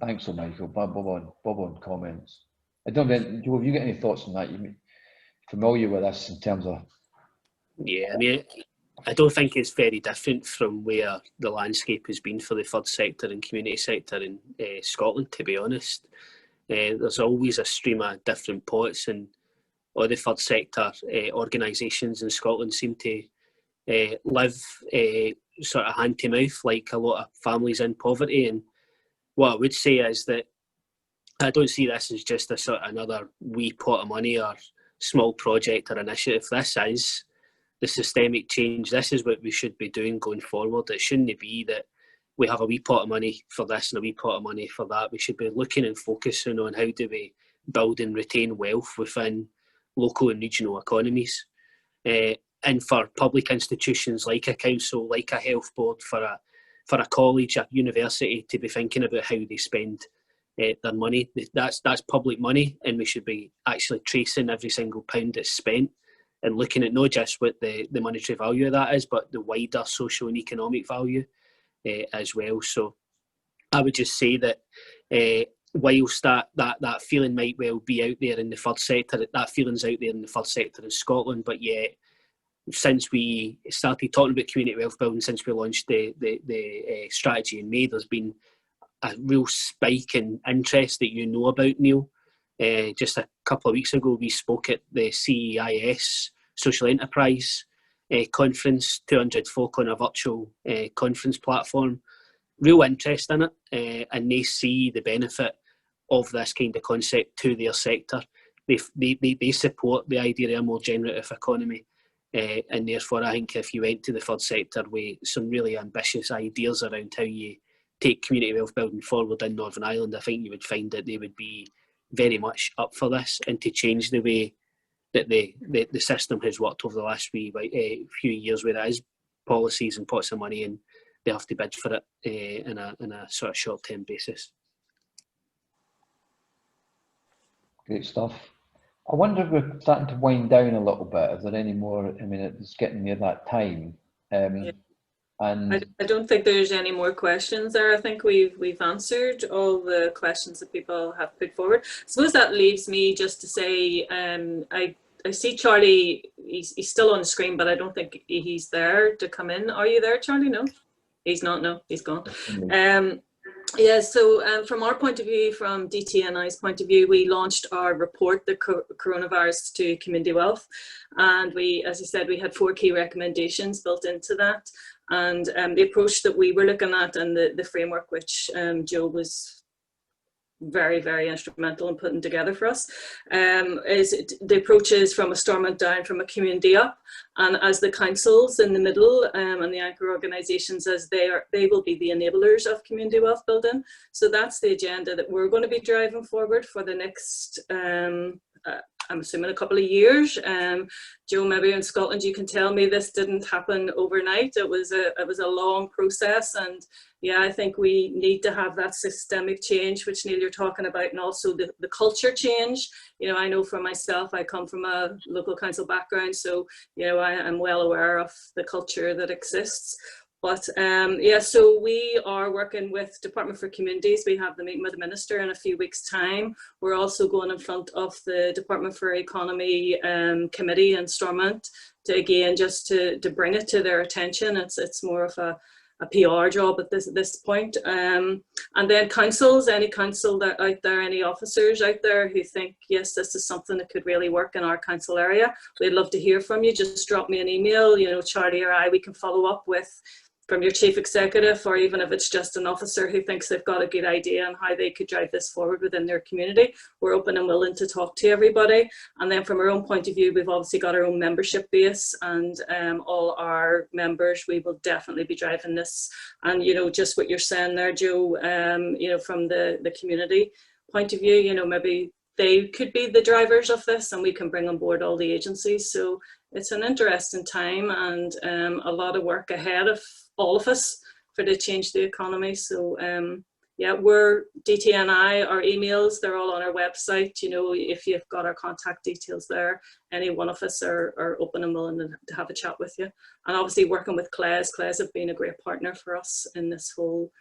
Thanks, Michael. Bob on comments. I don't know, Joe, have you got any thoughts on that? You're familiar with this in terms of? Yeah, I mean, I don't think it's very different from where the landscape has been for the third sector and community sector in Scotland, to be honest. There's always a stream of different pots, and all the third sector organisations in Scotland seem to live sort of hand to mouth like a lot of families in poverty, and what I would say is that I don't see this as just a sort of another wee pot of money or small project or initiative. This is the systemic change. This is what we should be doing going forward. It shouldn't be that we have a wee pot of money for this and a wee pot of money for that. We should be looking and focusing on how do we build and retain wealth within local and regional economies. And for public institutions like a council, like a health board, for a college, a university, to be thinking about how they spend their money. That's public money, and we should be actually tracing every single pound that's spent and looking at not just what the monetary value of that is, but the wider social and economic value as well. So I would just say that whilst that feeling might well be out there in the third sector, that feeling's out there in the third sector in Scotland, but yet since we started talking about community wealth building, since we launched the strategy in May, there's been a real spike in interest that you know about, Neil. Just a couple of weeks ago, we spoke at the CEIS Social Enterprise Conference, 200 folk on a virtual conference platform. Real interest in it, and they see the benefit of this kind of concept to their sector. They support the idea of a more generative economy, and therefore I think if you went to the third sector with some really ambitious ideas around how you take community wealth building forward in Northern Ireland, I think you would find that they would be very much up for this, and to change the way that the system has worked over the last few years, where it is policies and pots of money and they have to bid for it in a sort of short-term basis. Great stuff. I wonder if we're starting to wind down a little bit. Is there any more? I mean, it's getting near that time. Yeah. And I don't think there's any more questions there. I think we've answered all the questions that people have put forward. I suppose that leaves me just to say, I see Charlie, he's still on the screen, but I don't think he's there to come in. Are you there, Charlie? No, he's not. No, he's gone. Yeah, so from our point of view, from DTNI's point of view, we launched our report, the Coronavirus to Community Wealth. And we, as I said, we had 4 key recommendations built into that. And the approach that we were looking at and the framework which Joe was very, very instrumental in putting together for us, the approach is from a Stormont down, from a community up, and as the councils in the middle and the anchor organisations, as they will be the enablers of community wealth building. So that's the agenda that we're going to be driving forward for the next I'm assuming a couple of years. Joe, maybe in Scotland you can tell me this didn't happen overnight. It was a long process, and yeah, I think we need to have that systemic change, which Neil, you're talking about, and also the culture change. You know, I know for myself, I come from a local council background, so you know, I am well aware of the culture that exists. But yeah, so we are working with Department for Communities. We have the meeting with the Minister in a few weeks' time. We're also going in front of the Department for Economy Committee in Stormont to, again, just to bring it to their attention. It's more of a PR job at this point. And then councils, any council that out there, any officers out there who think, yes, this is something that could really work in our council area, we'd love to hear from you. Just drop me an email, you know, Charlie or I, we can follow up with from your chief executive, or even if it's just an officer who thinks they've got a good idea on how they could drive this forward within their community. We're open and willing to talk to everybody. And then from our own point of view, we've obviously got our own membership base, and all our members, we will definitely be driving this. And, you know, just what you're saying there, Joe, you know, from the community point of view, you know, maybe they could be the drivers of this and we can bring on board all the agencies. So it's an interesting time, and a lot of work ahead of all of us for to change the economy. So yeah, we're DTNI, our emails, they're all on our website. You know, if you've got our contact details there, any one of us are open and willing to have a chat with you. And obviously working with Claes have been a great partner for us in this whole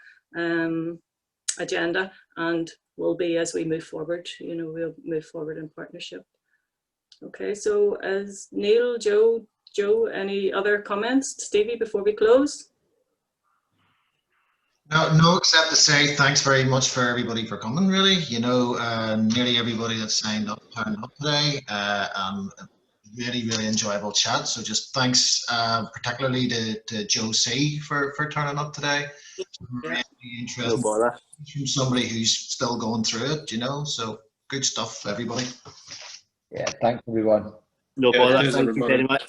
agenda, and will be as we move forward. You know, we'll move forward in partnership. Okay, so as Neil, Joe, any other comments? Stevie, before we close? No, except to say thanks very much for everybody for coming, really. You know, nearly everybody that signed up turned up today. really, really enjoyable chat. So just thanks particularly to Joe C for turning up today. Really interesting. No bother. From somebody who's still going through it, you know, so good stuff, everybody. Yeah, thanks everyone. No Yeah, bother. cheers, Thank you everybody. very much.